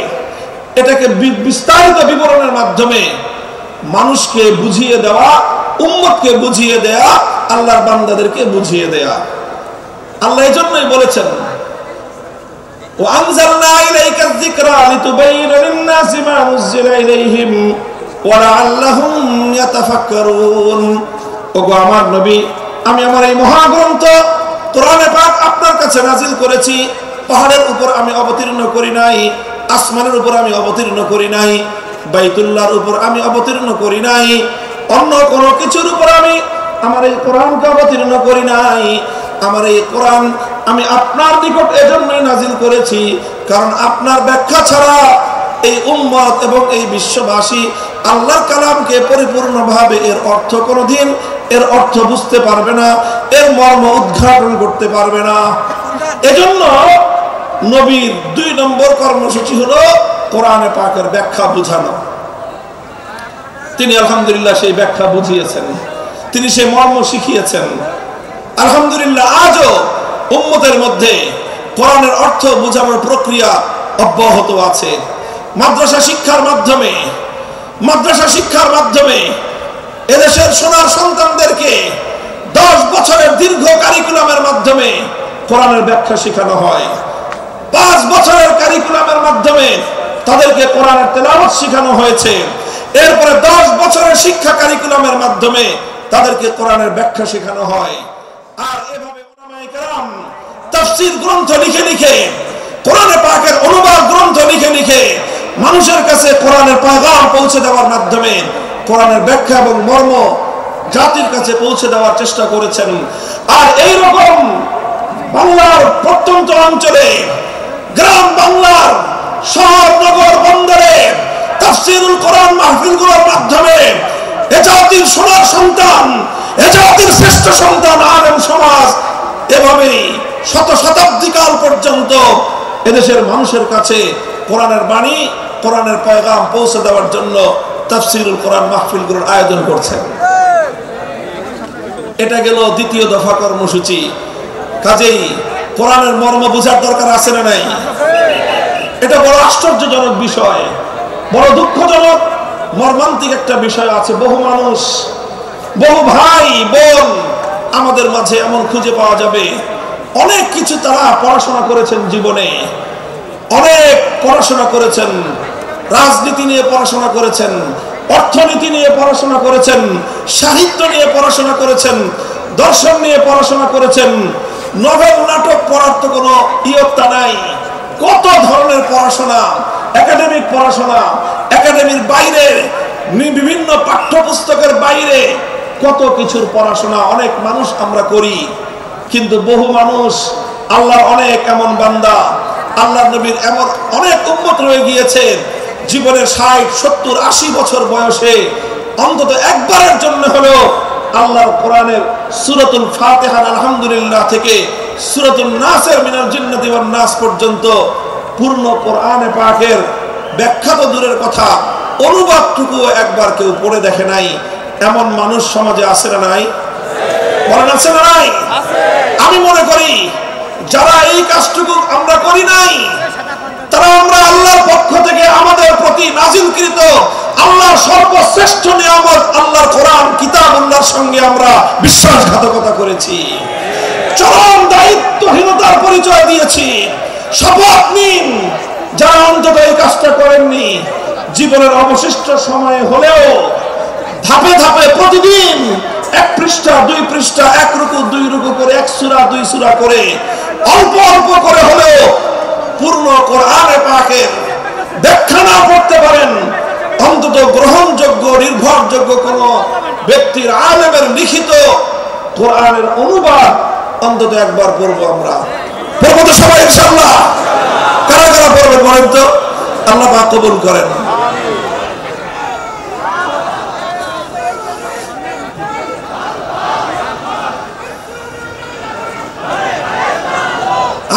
এটাকে বিস্তারিত বিবরণের মাধ্যমে মানুষকে বুঝিয়ে দেওয়া, উম্মতকে বুঝিয়ে দেয়া, আল্লাহর বান্দাদেরকে বুঝিয়ে দেয়া। আল্লাহ এজন্যই বলেছেন ওয়া আনজালনা ইলাইকায যিকরা লিতুবাইয়িনা লিন-নাসি মা নুযিলা ইলাইহিম ওয়া লাআল্লাহুম ইয়াতাফাক্কারুন। ওগো আমার নবী, আমি আমার এই মহাগ্রন্থ কোরআনে পাক আপনার কাছে নাজিল করেছি। পাহাড়ের উপর আমি অবতীর্ণ করি নাই, আসমানের উপর আমি অবতীর্ণ করি নাই, বাইতুল্লাহর উপর আমি অবতীর্ণ করি নাই, অন্য কোনো কিছুর উপর আমি আমার এই কোরআনকে অবতীর্ণ করি নাই। আমার এই কোরআন আমি আপনার নিকট এজন্যই নাজিল করেছি কারণ আপনার ব্যাখ্যা ছাড়া এই উম্মত এবং এই বিশ্ববাসী আল্লাহর কালামকে পরিপূর্ণভাবে এর অর্থ কোনোদিন এর অর্থ বুঝতে পারবে না, এর মর্ম উদ্ঘাটন করতে পারবে না। এজন্য নবীর 2 নম্বর কর্মসূচি হলো কোরআনে পাকের ব্যাখ্যা বোঝানো। তিনি আলহামদুলিল্লাহ সেই ব্যাখ্যা বুঝিয়েছেন, তিনি সেই মর্ম শিখিয়েছেন। আলহামদুলিল্লাহ আজও উম্মতের মধ্যে কোরআনের অর্থ বোঝানোর প্রক্রিয়া অব্যাহত আছে। মাদ্রাসা শিক্ষার মাধ্যমে এদেশের সোনার সন্তানদেরকে 10 বছরের দীর্ঘ কারিকুলামের মাধ্যমে কোরআনের ব্যাখ্যা শেখানো হয়। 5 বছরের কারিকুলামের মাধ্যমে তাদেরকে কোরআনের তেলাওয়াত শেখানো হয়েছে। এরপরে 10 বছরের শিক্ষা কারিকুলামের মাধ্যমে তাদেরকে কোরআনের ব্যাখ্যা শেখানো হয়। আর এভাবে উলামায়ে কেরাম তাফসীর গ্রন্থ লিখে লিখে, কোরআনে পাকের অনুবাদ গ্রন্থ লিখে লিখে মানুষের কাছে কোরআনের পয়গাম পৌঁছে দেওয়ার মাধ্যমে কোরআনের ব্যাখ্যা এবং মর্ম জাতির কাছে পৌঁছে দেওয়ার চেষ্টা করেছেন। আর এই রকম বাংলার প্রত্যন্ত অঞ্চলে, গ্রাম বাংলার শহর নগর বন্দরে তাফসীরুল কোরআন মাহফিলগুলোর মাধ্যমে এ জাতির সোনার সন্তান, এ জাতির শ্রেষ্ঠ সন্তান আলেম সমাজ এভাবেই শতাব্দী কাল পর্যন্ত এদেশের মানুষের কাছে কোরআনের বাণী, কোরআনের পয়গাম পৌঁছে দেওয়ার জন্য তাফসীরুল কোরআন মাহফিলগুলোর আয়োজন করছেন। এটা গেল 2য় দফা কর্মসূচি। কাজেই কোরআনের মর্ম বোঝার দরকার আছে না নাই? এটা বড় আশ্চর্যজনক বিষয়, বড় দুঃখজনক, মর্মান্তিক একটা বিষয় আছে। বহু মানুষ, বহু ভাই বোন আমাদের মাঝে এমন খুঁজে পাওয়া যাবে, অনেক কিছু তারা পড়াশোনা করেছেন জীবনে, অনেক পড়াশোনা করেছেন, রাজনীতি নিয়ে পড়াশোনা করেছেন, অর্থনীতি নিয়ে পড়াশোনা করেছেন, সাহিত্য নিয়ে পড়াশোনা করেছেন, দর্শন নিয়ে পড়াশোনা করেছেন, নভেল নাটক পড়ার তো কোনো ইয়ত্তা নাই। কত ধরনের পড়াশোনা, একাডেমিক পড়াশোনা, একাডেমির বাইরে, বিভিন্ন পাঠ্যপুস্তকের বাইরে কত কিছুর পড়াশোনা অনেক মানুষ আমরা করি। কিন্তু বহু মানুষ, আল্লাহর অনেক এমন বান্দা, আল্লাহর নবীর এমন অনেক উম্মত রয়ে গিয়েছে জীবনের 60, 70, 80 বছর বয়সে অন্তত একবারের জন্য হলেও আল্লাহর কোরআনের সূরাতুল ফাতিহা আলহামদুলিল্লাহ থেকে সূরাতুন নাসের মিনাল জিন্নাতি ওয়ান নাস পর্যন্ত পূর্ণ কোরআনে পাকের ব্যাখ্যা তো দূরের কথা, অনুবাদটুকু একবার কেউ পড়ে দেখে নাই, এমন মানুষ সমাজে আছে না নাই? বলেন আছে না নাই? আমি মনে করি যারা এই কাজটুকু আমরা করি নাই, তারা আমরা আল্লাহর পক্ষ থেকে আমাদের প্রতি নাজিলকৃত আল্লাহর সর্বশ্রেষ্ঠ নিয়ামত আল্লাহর কোরআন কিতাবুল্লাহর সঙ্গে আমরা বিশ্বাসঘাতকতা করেছি, চরম দায়িত্বহীনতার পরিচয় দিয়েছি। শপথ নিন, যারা অন্তত এই কাজটা করেননি, জীবনের অবশিষ্ট সময় হলেও ধাপে ধাপে প্রতিদিন 1 পৃষ্ঠা 2 পৃষ্ঠা 1 রুকু 2 রুকু করে 1 সূরা 2 সূরা করে অল্প অল্প করে হলেও পূর্ণ কোরআনে পাকের ব্যাখ্যা না করতে পারেন, অন্তত গ্রহণযোগ্য নির্ভরযোগ্য কোন ব্যক্তির আলেমের লিখিত কোরআনের অনুবাদ অন্তত একবার পড়বো। আমরা পড়বো তো সবাই ইনশাআল্লাহ? কারা কারা পড়বেন বলেন তো? আল্লাহ পাক কবুল করেন।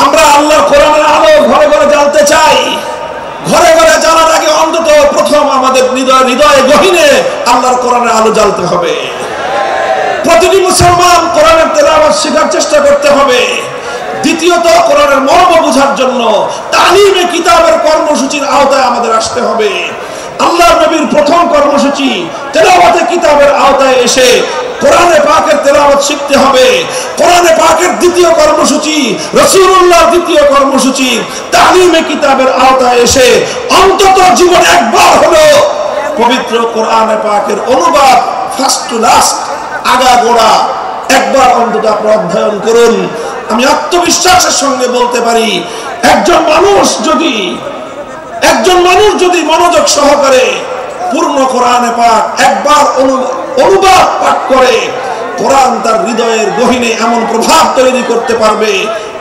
আমরা আল্লাহর কোরআনের আলো ঘরে ঘরে জ্বালতে চাই। ঘরে ঘরে জ্বালার আগে অন্তত প্রথম আমাদের হৃদয়ে গহীনে আল্লাহর কোরআনের আলো জ্বালতে হবে। প্রতিটি মুসলমান কোরআনের তেলাওয়াত শেখার চেষ্টা করতে হবে। দ্বিতীয়ত, কোরআনের মর্ম বোঝার জন্য তালিমে কিতাবের কর্মসূচির আওতায় আমাদের আসতে হবে। আল্লাহর নবীর প্রথম কর্মসূচি তেলাওয়াতে কিতাবের আওতায় এসে কোরআনে পাকের তেলাওয়াত শিখতে হবে। কোরআনে পাকের দ্বিতীয় কর্মসূচি, রাসূলুল্লাহর দ্বিতীয় কর্মসূচি তালিমে কিতাবের আওতায় এসে অন্তত জীবনে একবার হলেও পবিত্র কোরআনে পাকের অনুবাদ ফার্স্ট টু লাস্ট আগাগোড়া একবার অন্তত আপনারা অধ্যয়ন করুন। আমি আত্মবিশ্বাসের সঙ্গে বলতে পারি, একজন মানুষ যদি মনোযোগ সহকারে পূর্ণ কোরআনে পাক একবার অনুবাদ পাঠ করে, কোরআন তার হৃদয়ের গহীনে এমন প্রভাব তৈরি করতে পারবে,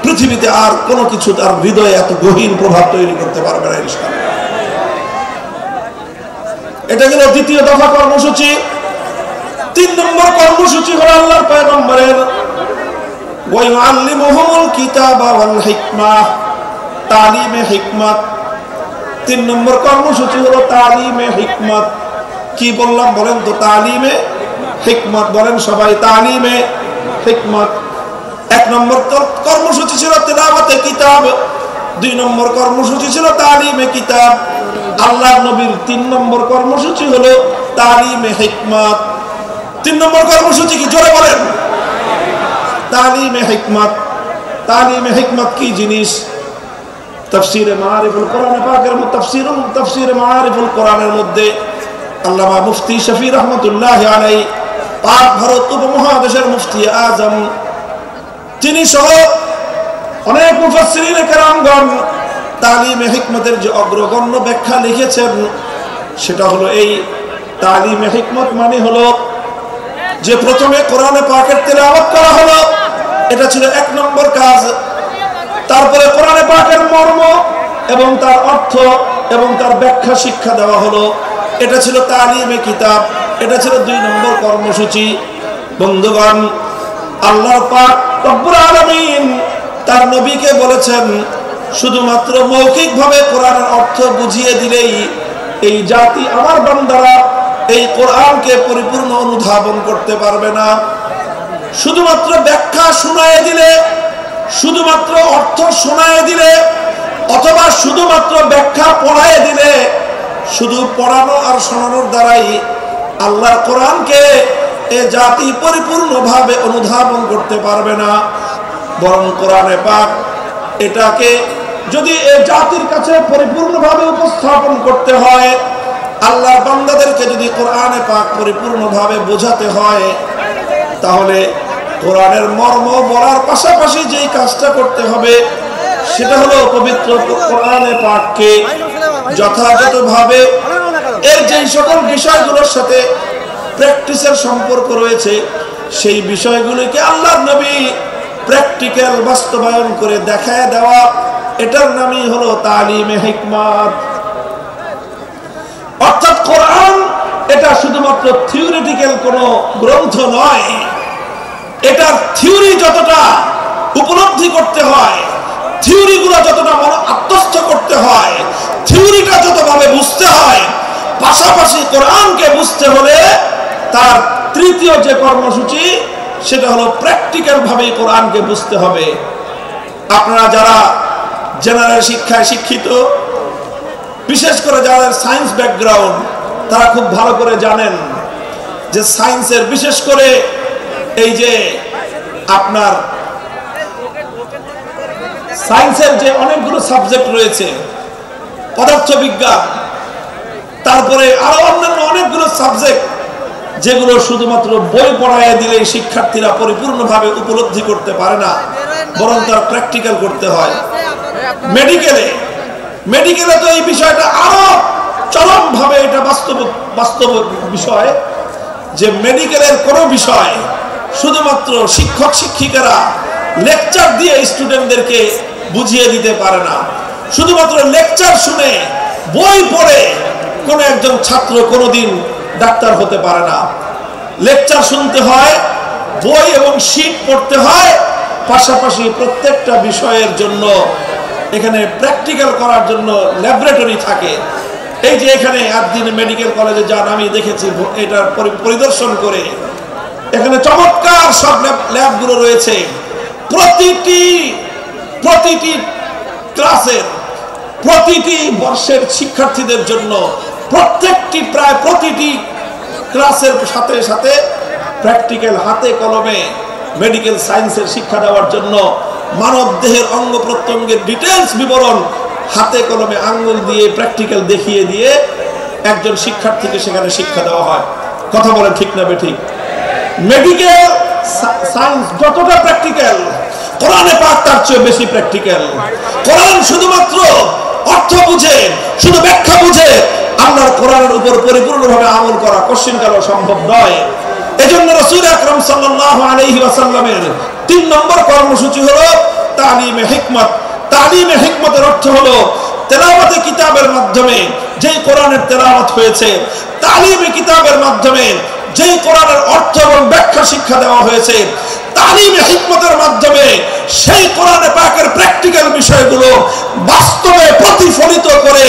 পৃথিবীতে আর কোনো কিছু তার হৃদয়ে এত গহীন প্রভাব তৈরি করতে পারবে না ইনশাআল্লাহ। এটা গেল দ্বিতীয় দফা কর্মসূচি। 3 নম্বর কর্মসূচি হলো আল্লাহর পয়গম্বরের ওয়ায়ুআল্লিমুহুমুল কিতাবা ওয়াল হিকমাহ, তালিমে হিকমত। 3 নম্বর কর্মসূচি হলো তালিমে হিকমত। কি বললাম বলেন তো? তালিমে হিকমত বলেন সবাই, তালিমে হিকমত। 1 নম্বর কর্মসূচি ছিল তেলাওয়াতে কিতাব, 2 নম্বর কর্মসূচি ছিল তালিমে কিতাব। আল্লাহর নবীর 3 নম্বর কর্মসূচি হলো তালিমে হিকমত। 3 নম্বর কর্মসূচি কি? জোরে বলেন। তালিমে হিকমত। তালিমে হিকমত কি জিনিস? তাফসীরে মাআরিফুল কোরআন পাকের তাফসীরে মাআরিফুল কোরআনের মধ্যে আল্লামা মুফতি শফি রহমাতুল্লাহি আলাইহি, পাক ভারত উপমহাদেশের মুফতি আজম, তিনি সহ অনেক মুফাসসিরিনে কেরামগণ তালিমে হিকমতের যে অগ্রগণ্য ব্যাখ্যা লিখেছেন, সেটা হলো এই তালিমে হিকমত মানে হলো যে প্রথমে কোরআনে পাকের তেলাওয়াত করা হলো, এটা ছিল 1 নম্বর কাজ। তারপরে কোরআনে পাকের মর্ম এবং তার অর্থ এবং তার ব্যাখ্যা শিক্ষা দেওয়া হলো, এটা ছিল তালিমে কিতাব, এটা ছিল 2 নম্বর কর্মসূচি। বন্ধুগণ, আল্লাহ পাক রব্বুল আলামিন তার নবীকে বলেছেন, শুধুমাত্র মৌখিকভাবে কোরআনের অর্থ বুঝিয়ে দিলেই এই জাতি আমার বান্দারা এই কোরআনকে পরিপূর্ণ অনুধাবন করতে পারবে না। শুধুমাত্র ব্যাখ্যা শোনায় দিলে, শুধুমাত্র অর্থ শোনায় দিলে, অথবা শুধুমাত্র ব্যাখ্যা পড়ায় দিলে, শুধু পড়ানো আর শোনানোর দ্বারাই আল্লাহর কোরআনকে এ জাতি পরিপূর্ণভাবে অনুধাবন করতে পারবে না। বরং কোরআনে পাক এটাকে যদি এ জাতির কাছে পরিপূর্ণভাবে উপস্থাপন করতে হয়, আল্লাহর বান্দাদেরকে যদি কোরআনে পাক পরিপূর্ণভাবে বোঝাতে হয়, তাহলে কোরআনের মর্ম বলার পাশাপাশি যেই কাজটা করতে হবে সেটা হলো পবিত্র কোরআনে পাককে যথাযথভাবে এর যেই সকল বিষয়গুলোর সাথে প্র্যাকটিসের সম্পর্ক রয়েছে, সেই বিষয়গুলিকে আল্লাহর নবী প্র্যাকটিক্যাল বাস্তবায়ন করে দেখায় দেওয়া, এটার নামই হলো তালিমে হিকমত। অর্থাৎ কোরআন এটা শুধুমাত্র থিওরিটিক্যাল কোনো গ্রন্থ নয়। এটার থিওরি যতটা উপলব্ধি করতে হয়, থিওরিগুলো যতটা মনে আত্মস্থ করতে হয়, থিওরিটা যতভাবে বুঝতে হয়, পাশাপাশি কোরআনকে বুঝতে হলে তার তৃতীয় যে কর্মসূচি সেটা হলো প্র্যাকটিক্যাল ভাবে কোরআনকে বুঝতে হবে। আপনারা যারা জেনারেল শিক্ষায় শিক্ষিত, বিশেষ করে যাদের সায়েন্স ব্যাকগ্রাউন্ড, তারা খুব ভালো করে জানেন যে সায়েন্সের বিশেষ করে এই যে আপনার সায়েন্সের যে অনেকগুলো সাবজেক্ট রয়েছে, পদার্থবিজ্ঞান, তারপরে আরো অন্যান্য অনেকগুলো সাবজেক্ট যেগুলো শুধুমাত্র বই পড়ায় দিলে শিক্ষার্থীরা পরিপূর্ণভাবে উপলব্ধি করতে পারে না, বরং তার প্র্যাকটিক্যাল করতে হয়। মেডিকেলে তো এই বিষয়টা আরো চরমভাবে এটা বাস্তব বিষয় যে মেডিকেলের কোনো বিষয় শুধুমাত্র শিক্ষক শিক্ষিকারা লেকচার দিয়ে স্টুডেন্টদেরকে বুঝিয়ে দিতে পারে না। শুধুমাত্র লেকচার শুনে, বই পড়ে কোন একজন ছাত্র কোনোদিন ডাক্তার হতে পারে না। লেকচার শুনতে হয়, বই এবং শীট পড়তে হয়, পাশাপাশি প্রত্যেকটা বিষয়ের জন্য এখানে প্র্যাকটিক্যাল করার জন্য ল্যাবরেটরি থাকে। এই যে এখানে একদিন মেডিকেল কলেজে যান, আমি দেখেছি এটার পরিদর্শন করে, এখানে চমৎকার সব ল্যাবগুলো রয়েছে। প্রতিটি ক্লাসের, প্রতিটি বর্ষের শিক্ষার্থীদের জন্য প্রায় প্রতিটি ক্লাসের সাথে সাথে প্র্যাকটিক্যাল হাতে কলমে মেডিকেল সায়েন্সের শিক্ষা দেওয়ার জন্য মানব দেহের অঙ্গ প্রত্যঙ্গের ডিটেইলস বিবরণ হাতে কলমে আঙ্গুল দিয়ে প্র্যাকটিক্যাল দেখিয়ে দিয়ে একজন শিক্ষার্থীকে সেখানে শিক্ষা দেওয়া হয়। কথা বলেন ঠিক না বেঠিক? মেডিকেল সায়েন্স যতটা প্র্যাকটিক্যাল, কোরআনে পাক তার চেয়ে বেশি প্র্যাকটিক্যাল। কোরআন শুধুমাত্র অর্থ বুঝে, শুধু ব্যাখ্যা বুঝে আল্লাহর কোরআনের উপর পরিপূর্ণভাবে আমল করা কোশ্চিনকালও সম্ভব নয়। এজন্য রাসূল আকরাম সাল্লাল্লাহু আলাইহি ওয়াসাল্লামের 3 নম্বর কর্মসূচি হলো তালিমে হিকমত। তালিমে হিকমতের অর্থ হলো তেলাওয়াতে কিতাবের মাধ্যমে যেই কোরআনের তেলাওয়াত হয়েছে, তালিমে কিতাবের মাধ্যমে যেই কোরআনের অর্থ এবং ব্যাখ্যা শিক্ষা দেওয়া হয়েছে, তালিমে হিকমতের মাধ্যমে সেই কোরআনে পাকের প্র্যাকটিক্যাল বিষয়গুলো বাস্তবে প্রতিফলিত করে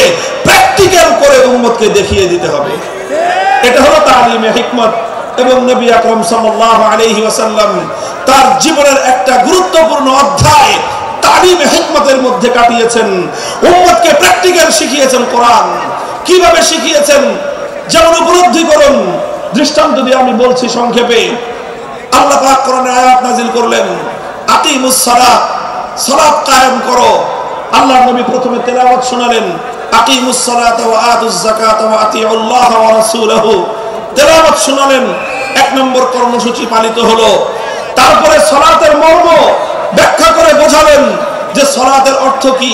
প্র্যাকটিক্যাল করে উম্মতকে দেখিয়ে দিতে হবে। এটা হলো তালিমে হিকমত। এবং নবী আকরাম সাল্লাল্লাহু আলাইহি ওয়াসাল্লাম তার জীবনের একটা গুরুত্বপূর্ণ অধ্যায় তালিমে হিকমতের মধ্যে কাটিয়েছেন। উম্মতকে প্র্যাকটিক্যাল শিখিয়েছেন। কোরআন কিভাবে শিখিয়েছেন যেমন উপলব্ধি করুন। দৃষ্টান্ত দিয়ে আমি বলছি সংক্ষেপে। আল্লাহ পাক কোরআনে আয়াত নাযিল করলেন, আকিমুস সালাত, সালাত কায়েম করো। আল্লাহর নবী প্রথমে তেলাওয়াত শোনালেন, আকিমুস সালাতা ওয়া আতুজ যাকাতা ওয়া আতিউল্লাহ ওয়া রাসূলহু। তেলাওয়াত শোনালেন, 1 নম্বর কর্মসূচি পালিত হলো। তারপরে সালাতের মর্ম ব্যাখ্যা করে বোঝালেন যে সালাতের অর্থ কি।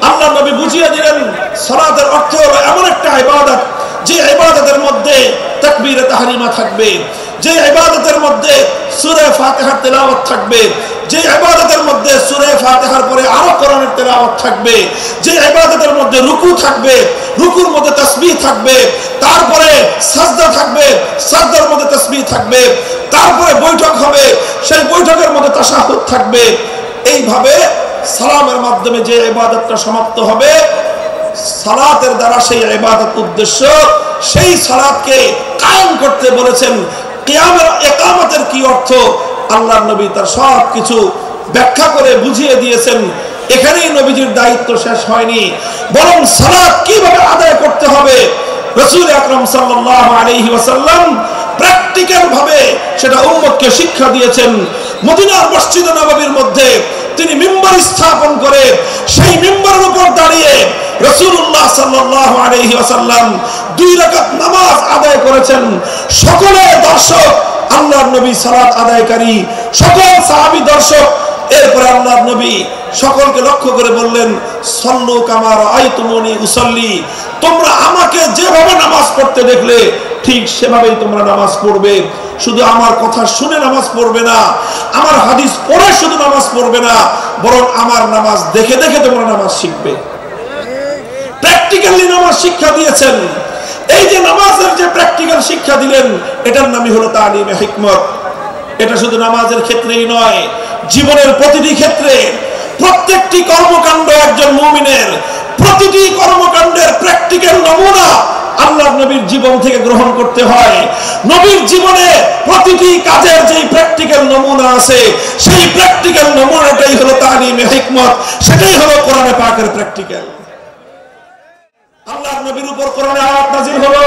আল্লাহর নবী বুঝিয়ে দিলেন সালাতের অর্থ হলো এমন একটা ইবাদত যে ইবাদতের মধ্যে তাকবীরে তাহরিমা থাকবে, যে ইবাদতের মধ্যে সূরা ফাতিহার তেলাওয়াত থাকবে, যে ইবাদতের মধ্যে সূরা ফাতিহার পরে আরো কোরআনের তেলাওয়াত থাকবে, যে ইবাদতের মধ্যে রুকু থাকবে, রুকুর মধ্যে তাসবিহ থাকবে, তারপরে সাজদা থাকবে, সাজদার মধ্যে তাসবিহ থাকবে, তারপরে বৈঠক হবে, সেই বৈঠকের মধ্যে তাশাহুদ থাকবে। এইভাবে সালামের মাধ্যমে যে ইবাদতটা সমাপ্ত হবে, সালাতের দ্বারা সেই ইবাদত উদ্দেশ্য, সেই সালাতকে কায়েম করতে বলেছেন। কিয়ামের ইকামতের কি অর্থ আল্লাহর নবী তার সব কিছু ব্যাখ্যা করে বুঝিয়ে দিয়েছেন। এখানেই নবীজির দায়িত্ব শেষ হয়নি, বরং সালাত কিভাবে আদায় করতে হবে রাসূল আকরাম সাল্লাল্লাহু আলাইহি ওয়াসাল্লাম প্র্যাকটিক্যাল ভাবে সেটা উম্মতকে শিক্ষা দিয়েছেন। মদিনার মসজিদে নববীর মধ্যে তিনি মিম্বার স্থাপন করে সেই মিম্বারের উপর দাঁড়িয়ে রাসূলুল্লাহ সাল্লাল্লাহু আলাইহি ওয়াসাল্লাম 2 রাকাত নামাজ আদায় করেছেন। সকলে দর্শক, আল্লাহর নবী সালাত আদায়কারী, সকল সাহাবী দর্শক। এরপর আল্লাহর নবী সকলকে লক্ষ্য করে বললেন, সল্লু কামা রাআইতুমুনি উসাল্লি, তোমরা আমাকে যেভাবে নামাজ পড়তে দেখলে ঠিক সেভাবেই তোমরা নামাজ পড়বে। শুধু আমার কথা শুনে নামাজ পড়বে না, আমার হাদিস পড়ে শুধু নামাজ পড়বে না, বরং আমার নামাজ দেখে দেখে তোমরা নামাজ শিখবে। প্র্যাকটিক্যালি নামাজ শিক্ষা দিয়েছেন। এই যে নামাজের যে প্র্যাকটিক্যাল শিক্ষা দিলেন, এটার নামই হলো তালিমে হিকমত। এটা শুধু নামাজের ক্ষেত্রেই নয়, জীবনের প্রতিটি ক্ষেত্রে প্রত্যেকটি কর্মকাণ্ড একজন মুমিনের প্রতিটি কর্মকাণ্ডের প্র্যাকটিক্যাল নমুনা আল্লাহর নবীর জীবন থেকে গ্রহণ করতে হয়। নবীর জীবনে প্রতিটি কাজের যে প্র্যাকটিক্যাল নমুনা আছে, সেই প্র্যাকটিক্যাল নমুনাটাই হলো তালিমে হিকমত, সেটাই হলো কোরআনে পাকের প্র্যাকটিক্যাল। আল্লাহর নবীর উপর কোরআনে আয়াত নাযিল হলো,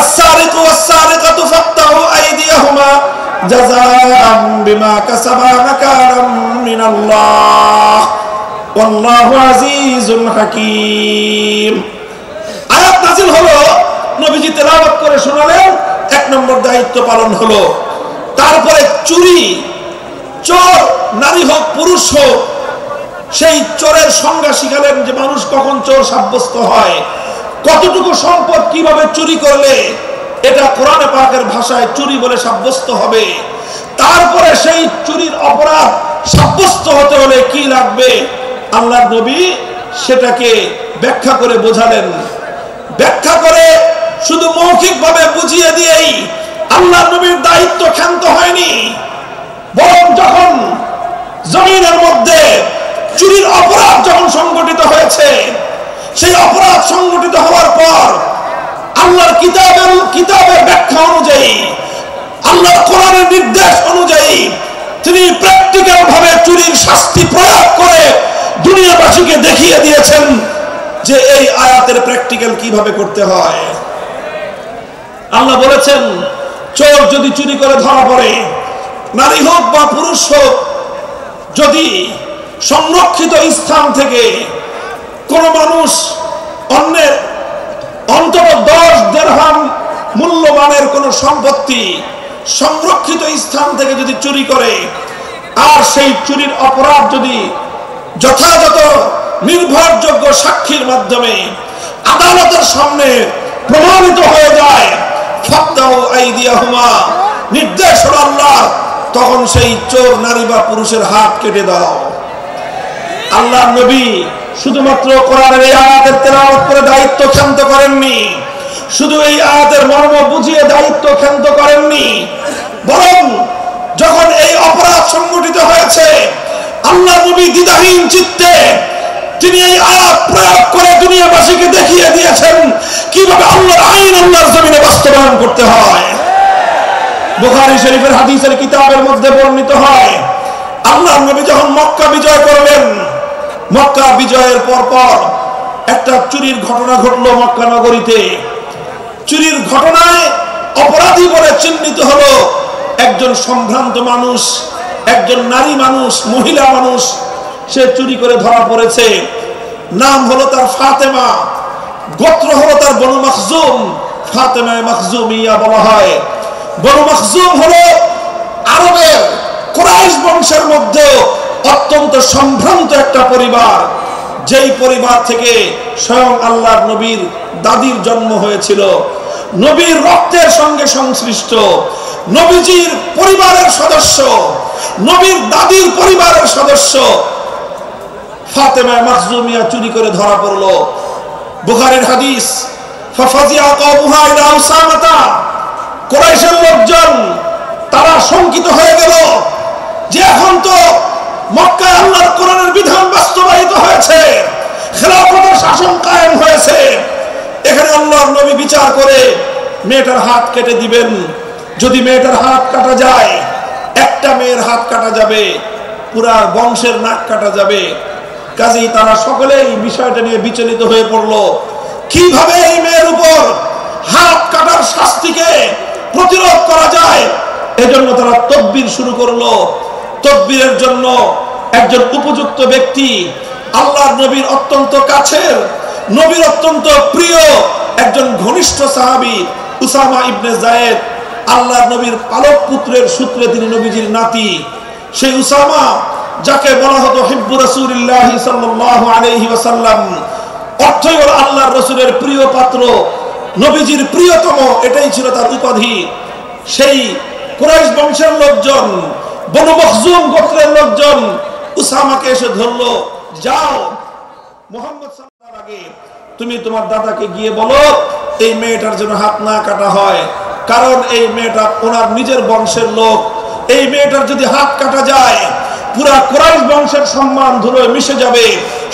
আস-সারিকু ওয়াস-সারিকাতু ফাকতাউ আইদিয়াহুমা জাযাআম বিমা কাসাবা নাকারাম মিনাল্লাহ ওয়াল্লাহু আজিজুল হাকীম। আয়াত নাযিল হলো, নবীজি তেলাওয়াত করে শোনালেন, এক নম্বর দায়িত্ব পালন হলো। তারপরে চুরি, চোর নারী হোক পুরুষ হোক, সেই চোরের সংজ্ঞা শিখালেন যে মানুষ কখন চোর সাব্যস্ত হয়, কতটুকু সম্পদ কিভাবে চুরি করলে এটা কোরআনে পাকের ভাষায় চুরি বলে সাব্যস্ত হবে। তারপরে সেই চুরির অপরাধ সাব্যস্ত হতে হলে কি লাগবে, আল্লাহর নবী সেটাকে ব্যাখ্যা করে বোঝালেন। ব্যাখ্যা করে শুধু মৌখিকভাবে বুঝিয়ে দিয়েই আল্লাহর নবীর দায়িত্ব ক্ষান্ত হয়নি, বরং যখন জমিনের মধ্যে চুরির অপরাধ যখন সংগঠিত হয়েছে, সেই অপরাধ সংগঠিত হওয়ার পর আল্লাহর কিতাবের ব্যাখ্যা অনুযায়ী, আল্লাহর কোরআনের নির্দেশ অনুযায়ী তিনি প্র্যাকটিক্যাল ভাবে চুরির শাস্তি প্রয়োগ করে দুনিয়াবাসীকে দেখিয়ে দিয়েছেন যে এই আয়াতের প্র্যাকটিক্যাল কিভাবে করতে হয়। আল্লাহ বলেছেন, চোর যদি চুরি করে ধরা পড়ে, নারী হোক বা পুরুষ হোক, যদি সংরক্ষিত স্থান থেকে কোন মানুষ অন্যের অন্তত 10 দিরহাম মূল্যমানের কোন সম্পত্তি সংরক্ষিত স্থান থেকে যদি চুরি করে, আর সেই চুরির অপরাধ যদি যথাযথ নির্ভরযোগ্য সাক্ষীর মাধ্যমে আদালতের সামনে প্রমাণিত হয়ে যায়, ফাকতাউ আইদিয়াহুমা, নির্দেশ হলো আল্লাহ, তখন সেই চোর নারী বা পুরুষের হাত কেটে দাও। আল্লাহর নবী শুধুমাত্র কোরআনের এই আয়াতের তেলাওয়াত করে দায়িত্ব ক্ষান্ত করেননি, শুধু এই আয়াতের মর্ম বুঝিয়ে দায়িত্ব ক্ষান্ত করেননি, বরং যখন এই অপরাধ সংগঠিত হয়েছে, আল্লাহর নবী দ্বিধাহীন চিত্তে তিনি এই আয়াত প্রয়োগ করে দুনিয়াবাসীকে দেখিয়ে দিয়েছেন কিভাবে আল্লাহর আইন আল্লাহর জমিনে বাস্তবায়ন করতে হয়। বুখারী শরীফের হাদিসের কিতাবের মধ্যে বর্ণিত হয়, আল্লাহর নবী যখন মক্কা বিজয় করলেন, মক্কা বিজয়ের পর একটা চুরির ঘটনা ঘটলো মক্কা নগরীতে। চুরির ঘটনায় অপরাধী বলে চিহ্নিত হলো একজন সম্ভ্রান্ত মানুষ, একজন নারী মানুষ, মহিলা মানুষ, সে চুরি করে ধরা পড়েছে। নাম হলো তার ফাতেমা, গোত্র হলো তার বনু মখজুম, ফাতেমা মখজুমিয়া বলা হয়। বনু মখজুম হলো আরবের কুরাইশ বংশের মধ্যে অত্যন্ত সম্ভ্রান্ত একটা পরিবার, যেই পরিবার থেকে স্বয়ং আল্লাহর নবীর দাদির জন্ম হয়েছিল, নবীর রক্তের সঙ্গে সংশ্লিষ্ট, নবীজির পরিবারের সদস্য, নবীর দাদির পরিবারের সদস্য ফাতেমা মখজুমিয়া চুরি করে ধরা পড়লো। বুখারীর হাদিস, ফাফাজিয়া কওমুহা ইলা উসামাতা, কুরাইশের লোকজন তারা শঙ্কিত হয়ে গেল যে এখন তো মক্কায় আল্লাহর কোরআনের বিধান বাস্তবায়িত হয়েছে, খেলাফতের শাসন কায়েম হয়েছে, এখানে আল্লাহর নবী বিচার করে মেয়েটার হাত কেটে দিবেন। যদি মেয়েটার হাত কাটা যায়, একটা মেয়ের হাত কাটা যাবে, পুরা বংশের নাক কাটা যাবে। কাজেই তারা সকলেই বিষয়টা নিয়ে বিচলিত হয়ে পড়লো, কিভাবে এই মেয়ের উপর হাত কাটার শাস্তিকে প্রতিরোধ করা যায়। এজন্য তারা তদবির শুরু করলো। তদবিরের জন্য একজন উপযুক্ত ব্যক্তি, আল্লাহর নবীর অত্যন্ত কাছের, নবীর অত্যন্ত প্রিয় একজন ঘনিষ্ঠ সাহাবী উসামা ইবনে যায়েদ, আল্লাহর নবীর পালক পুত্রের সূত্রে তিনি নবীজির নাতি। সেই উসামা, যাকে বলা হতো হিব্বু রাসূলিল্লাহ সাল্লাল্লাহু আলাইহি ওয়াসাল্লাম, অর্থই হলো আল্লাহর রাসূলের প্রিয় পাত্র, নবীজির প্রিয়তম, এটাই ছিল তার উপাধি। সেই কুরাইশ বংশের লোকজন, বনু মখজুম গোত্রের লোকজন উসামাকে এসে ধরলো, যাও মুহাম্মদ সাল্লাল্লাহু আলাইহি ওয়াসাল্লাম আগে তুমি তোমার দাদাকে গিয়ে বলো এই মেয়েটার জন্য হাত না কাটা হয়, কারণ এই মেয়েটা ওনার নিজের বংশের লোক। এই মেয়েটার যদি হাত কাটা যায় পুরা কুরাইশ বংশের সম্মান ধুলোয় মিশে যাবে,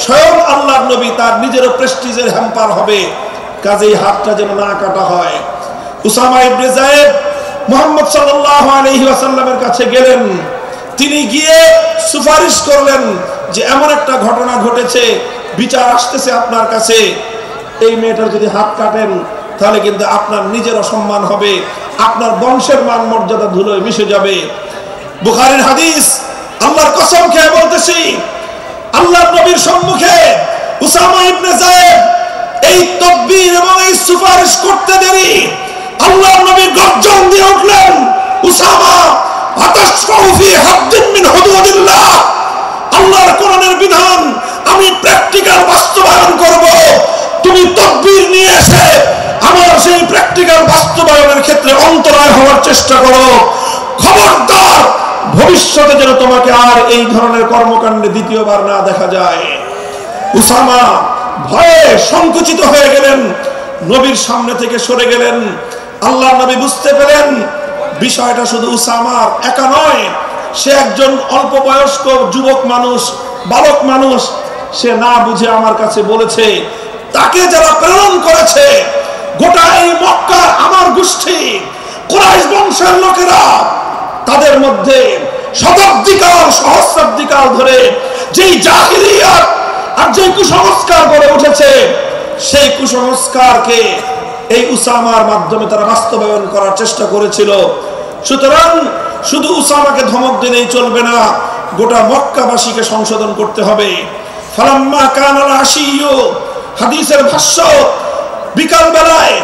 স্বয়ং আল্লাহর নবী তার নিজেরও প্রেস্টিজের হ্যাম্পার হবে, কাজেই হাতটা যেন না কাটা হয়। উসামা ইবনে যায়েদ মুহাম্মদ সাল্লাল্লাহু আলাইহি ওয়াসাল্লামের কাছে গেলেন। তিনি গিয়ে সুপারিশ করলেন যে এমন একটা ঘটনা ঘটেছে, বিচার আসতেছে আপনার কাছে, এই মেয়েটার যদি হাত কাটেন তাহলে কিন্তু আপনার নিজের অসম্মান হবে, আপনার বংশের মান মর্যাদা ধুলোয় মিশে যাবে। বুখারীর হাদিস, আল্লাহর কসম খেয়ে বলতেছি, আল্লাহর নবীর সম্মুখে উসামা ইবনে যায়েদ এই তাকবীর এবং এই সুপারিশ করতে দেরি আল্লাহর নবী গর্জন দিয়ে উঠলেন, উসামা আতাশফাউ ফি হাদ্দিন মিন হুদুদিল্লাহ, আল্লাহর কোরআনের বিধান আমি প্র্যাকটিক্যাল বাস্তবায়ন করব, তুমি তাকবীর নিয়ে এসে আমার সেই প্র্যাকটিক্যাল বাস্তবায়নের ক্ষেত্রে অন্তরায় হওয়ার চেষ্টা করো। খবরদার, ভবিষ্যতে যেন তোমাকে আর এই ধরনের কর্মকাণ্ডে দ্বিতীয়বার না দেখা যায়। উসামা ভয়ে সংকুচিত হয়ে গেলেন, নবীর সামনে থেকে সরে গেলেন। আল্লাহর নবী বুঝতে পেলেন বিষয়টা শুধু উসামার একা নয়, সে একজন অল্প বয়স্ক যুবক মানুষ, বালক মানুষ, সে না বুঝে আমার কাছে বলেছে। তাকে যারা প্রেরণ করেছে গোটা এই মক্কার আমার গোষ্ঠী কুরাইশ বংশের লোকেরা, তাদের মধ্যে শতাব্দীকাল সহস্রাব্দীকাল ধরে যেই জাহিলিয়াত আর যেই কুসংস্কার গড়ে উঠেছে, সেই কুসংস্কারকে এই উসামার মাধ্যমে তারা বাস্তবায়ন করার চেষ্টা করেছিল। সুতরাং শুধু উসামাকে ধমক দিলেই চলবে না, গোটা মক্কাবাসীকে সংশোধন করতে হবে। ফালাম্মা কানাল আশিয়্যু, হাদিসের ভাষ্য, বিকাল বেলায়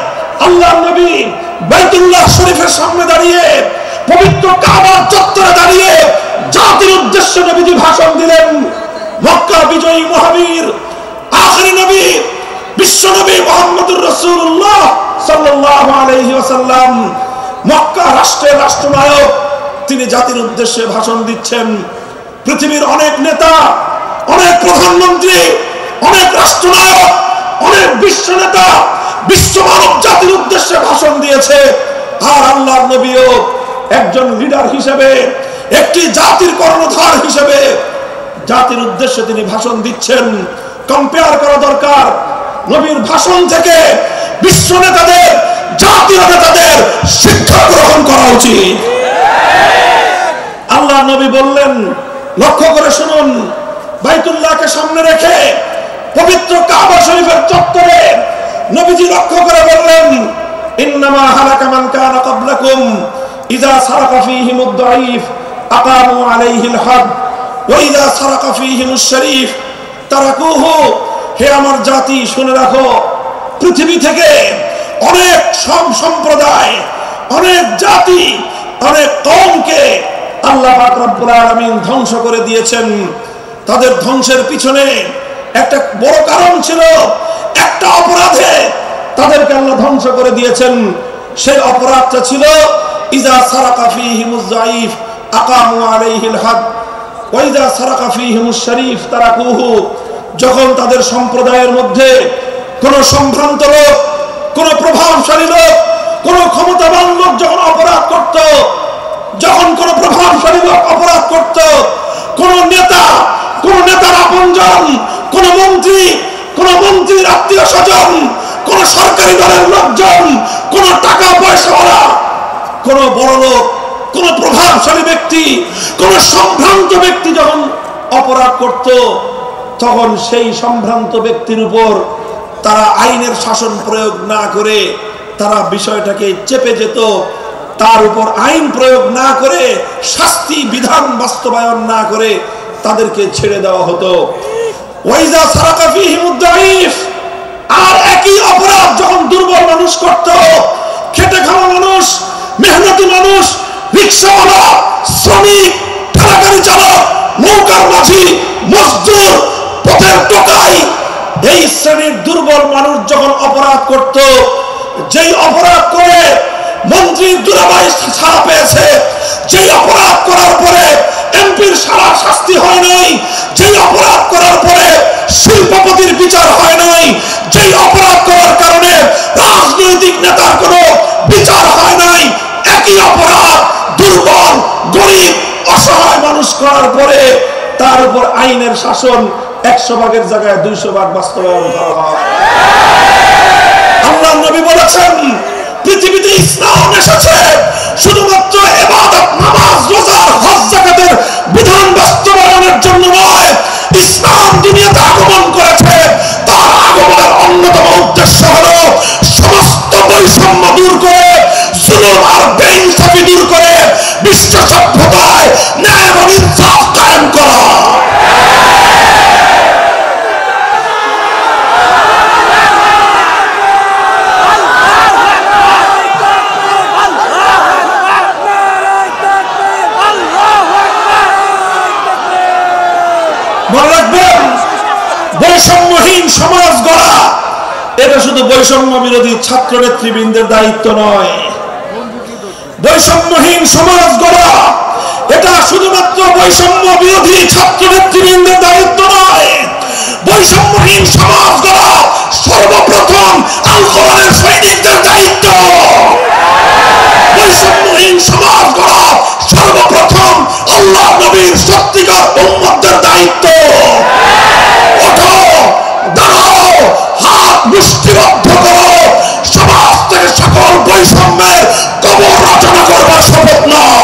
আল্লাহর নবী বাইতুল্লাহ শরীফের সামনে দাঁড়িয়ে, পবিত্র কাবার চত্বরে দাঁড়িয়ে জাতির উদ্দেশ্যে নবীজি ভাষণ দিলেন। মক্কা বিজয়ী মহাবীর আখেরি নবী বিশ্ব নবী মুহাম্মদুর রাসূলুল্লাহ সাল্লাল্লাহু আলাইহি ওয়াসাল্লাম, মক্কা রাষ্ট্রের রাষ্ট্রনায়ক, তিনি জাতির উদ্দেশ্যে ভাষণ দিচ্ছেন। পৃথিবীর অনেক নেতা, অনেক প্রধানমন্ত্রী, অনেক রাষ্ট্রনায়ক, অনেক বিশ্ব নেতা বিশ্ব মানব জাতির উদ্দেশ্যে ভাষণ দিয়েছে, আর আল্লাহর নবীও একজন লিডার হিসেবে, একটি জাতির কর্ণধার হিসেবে জাতির উদ্দেশ্যে তিনি ভাষণ দিচ্ছেন। কম্পেয়ার করা দরকার, নবীর ভাষণ থেকে বিশ্ব নেতাদের, জাতীয় নেতাদের শিক্ষা গ্রহণ করা উচিত। আল্লাহ নবী বললেন, লক্ষ্য করে শুনুন, বাইতুল্লাহকে সামনে রেখে পবিত্র কাবা শরীফের চত্বরে নবীজি লক্ষ্য করে বললেন, ইন্নামা হালাকা মান কানা ক্বাবলাকুম ইযা সারাকা ফীহিমুদ দাঈফ আকামু আলাইহিল হাদ ওয়া ইযা সারাকা ফীহিমুশ শরীফ তারাকুহু। হে আমার জাতি, শুনে রাখো, পৃথিবী থেকে অনেক সম্প্রদায়, অনেক জাতি, অনেক কওমকে আল্লাহ পাক রব্বুল আলামিন ধ্বংস করে দিয়েছেন। তাদের ধ্বংসের পিছনে একটা বড় কারণ ছিল, একটা অপরাধে তাদেরকে আল্লাহ ধ্বংস করে দিয়েছেন। সেই অপরাধটা ছিল ইযা সারাকা ফীহিমুজ যায়ীফ আকামু আলাইহিল হাদ ওয়া ইযা সারাকা ফীহিমুশ শরীফ তারাকুহু। যখন তাদের সম্প্রদায়ের মধ্যে কোন সম্ভ্রান্ত লোক, কোন প্রভাবশালী লোক, কোন ক্ষমতাবান লোক যখন অপরাধ করত, যখন কোন প্রভাবশালী লোক অপরাধ করত, কোন নেতা, কোন নেতার আপনজন, কোন মন্ত্রী, কোন মন্ত্রীর আত্মীয় স্বজন, কোন সরকারি দলের লোকজন, কোন টাকা পয়সাওয়ালা, কোন বড় লোক, কোন প্রভাবশালী ব্যক্তি, কোন সম্ভ্রান্ত ব্যক্তি যখন অপরাধ করত, তখন সেই সম্ভ্রান্ত ব্যক্তির উপর তারা আইনের শাসন প্রয়োগ না করে তারা বিষয়টাকে চেপে যেত, তার উপর আইন প্রয়োগ না করে, শাস্তি বিধান বাস্তবায়ন না করে তাদেরকে ছেড়ে দেওয়া হতো। ওয়াইজা সারাকা ফীহিমুদ দাঈফ, আর একই অপরাধ যখন দুর্বল মানুষ করত, খেটে খাওয়া মানুষ, মেহনতি মানুষ, রিকশাওয়ালা, শ্রমিক, ঠেলাগাড়ি চালক, নৌকার মাঝি, মজদুর, পথের টোকাই, এই শ্রেণীর দুর্বল মানুষ যখন অপরাধ করত, যেই অপরাধ করে মন্ত্রীর দুলাভাই ছাড়া পেয়েছে, যেই অপরাধ করার পরে এমপির সারা শাস্তি হয় নাই, যেই অপরাধ করার পরে শিল্পপতির বিচার হয় নাই, যেই অপরাধ করার কারণে আইনের শাসন 100 ভাগের জায়গায় 200 ভাগ বাস্তবায়ন করা হয়। আল্লাহর নবী বলেছেন পৃথিবীতে ইসলাম এসেছে শুধুমাত্র ইবাদত, নামাজ, রোজা, হজ, যাকাতের বিধান বাস্তবায়নের জন্য নয়। ইসলাম দুনিয়াতে আগমন করেছে, তার আগমনের অন্যতম উদ্দেশ্য হলো সমস্ত বৈষম্য দূর করে, জুলুম আর বেইনসাফি দূর করে বিশ্ব সভ্যতায় ন্যায় এবং ইনসাফ কায়েম করা। বৈষম্যহীন সমাজ গড়া এটা শুধু বৈষম্য বিরোধী ছাত্র নেতৃবৃন্দের দায়িত্ব নয়। বৈষম্যহীন সমাজ গড়া এটা শুধুমাত্র বৈষম্য বিরোধী ছাত্র নেতৃবৃন্দের দায়িত্ব নয়। বৈষম্যহীন সমাজ গড়া সর্বপ্রথম আল কোরআনের সৈনিকদের দায়িত্ব। বৈষম্যহীন সমাজ গড়া সর্বপ্রথম আল্লাহ নবীর সত্যিকার উম্মতদের দায়িত্ব। ওঠো, দাঁড়াও, হাত মুষ্টিবদ্ধ করো, সমাজ থেকে সকল বৈষম্যের কবর রচনা করবার শপথ নাও।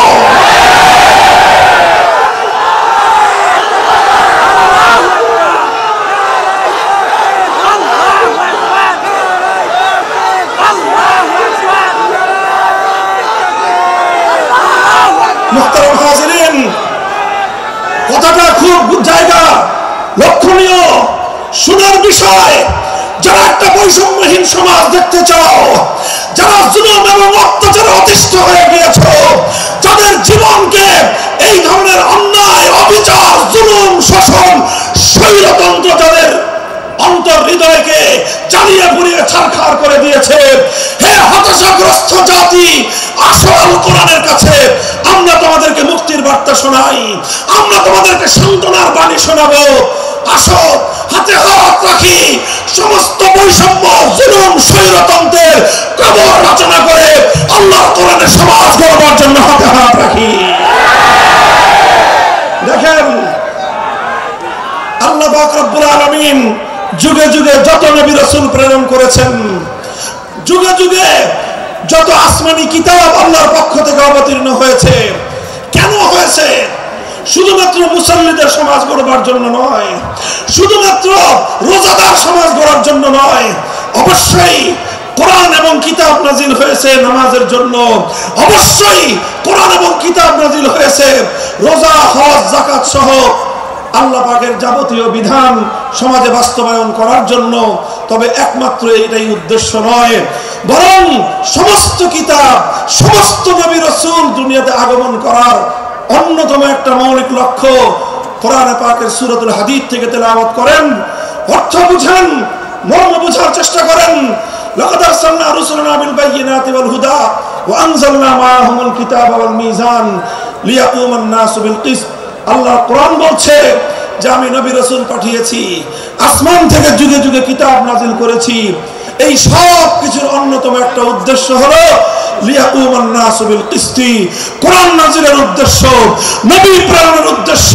মুহতারাম হাজিরিন, কথাটা খুব জায়গা লক্ষণীয়, শোনার বিষয়। যারা একটা বৈষম্যহীন সমাজ দেখতে চাও, যারা জুলুম এবং অত্যাচারে অতিষ্ঠ হয়ে গিয়েছো, যাদের জীবনকে এই ধরনের অন্যায়, অবিচার, জুলুম, শোষণ, স্বৈরতন্ত্র যাদের অন্তর হৃদয়কে জ্বালিয়ে পুড়িয়ে ছারখার করে দিয়েছে, হে হতাশাগ্রস্ত জাতি, আসল কোরআনের কাছে আমরা তোমাদেরকে মুক্তির বার্তা শোনাই, আমরা তোমাদেরকে সান্ত্বনার বাণী শোনাবো। আসো, হাতে হাত রাখি, সমস্ত বৈষম্য, জুলুম, স্বৈরতন্ত্রের কবর রচনা করে আল্লাহর কোরআনের সমাজ গড়বার জন্য হাতে হাত রাখি। দেখেন, আল্লাহ পাক রব্বুল আলামিন যুগে যুগে যত নবী রাসূল প্রেরণ করেছেন, যুগে যুগে যত আসমানি কিতাব আল্লাহর পক্ষ থেকে অবতীর্ণ হয়েছে, কেন হয়েছে? শুধুমাত্র মুসল্লিদের সমাজ গড়বার জন্য নয়, শুধুমাত্র রোজাদার সমাজ গড়ার জন্য নয়। অবশ্যই কোরআন এবং কিতাব নাজিল হয়েছে নামাজের জন্য, অবশ্যই কোরআন এবং কিতাব নাজিল হয়েছে রোজা, হজ, যাকাত সহ আল্লাহ পাকের যাবতীয় বিধান সমাজে বাস্তবায়ন করার জন্য। তবে একমাত্র এটাই উদ্দেশ্য নয়, বরং সমস্ত কিতাব, সমস্ত নবী রাসূল দুনিয়াতে আগমন করার অন্যতম একটা মৌলিক লক্ষ্য। কোরআনে পাকের সূরাতুল হাদীদ থেকে তেলাওয়াত করেন, অর্থ বুঝেন, মর্ম বোঝার চেষ্টা করেন। লাকাদ আরসালনা রুসুলানা বিল বায়িনাতি ওয়াল হুদা ওয়া আনজালনা মাআহুমুল কিতাবা ওয়াল মিজান লিয়াকুমান নাসু বিল কিসত। আল্লাহ কোরআন বলছে যে আমি নবী রাসূল পাঠিয়েছি, আসমান থেকে যুগে যুগে কিতাব নাজিল করেছি। এই সব কিছুর অন্যতম একটা উদ্দেশ্য হলো লিয়াকুমান নাসু বিল কিসতি। কোরআন নাজিলের উদ্দেশ্য, নবী প্রেরণের উদ্দেশ্য,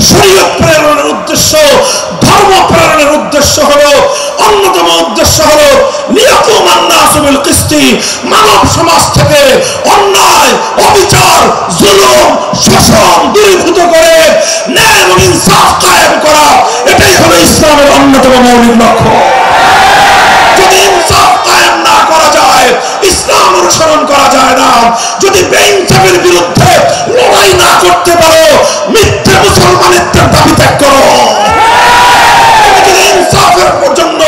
শরীয়ত প্রেরণের উদ্দেশ্য, ধর্ম প্রেরণের উদ্দেশ্য হলো, অন্যতম উদ্দেশ্য হলো লিয়াকুমান নাসু বিল কিসতি। মানব সমাজ থেকে অন্যায়, অবিচার, জুলুম, শোষণ দূরীভূত করে ন্যায় এবং ইনসাফ কায়েম করা, এটাই হলো ইসলামের অন্যতম মৌলিক লক্ষ্য। যদি ইনসাফ কায়েম না করা যায়, ইসলাম অনুসরণ করা যায় না। যদি বেইনসাফের বিরুদ্ধে লড়াই না করতে পারো, মিথ্যে মুসলমানিত্বের দাবি ত্যাগ করো। তুমি যদি ইনসাফের জন্য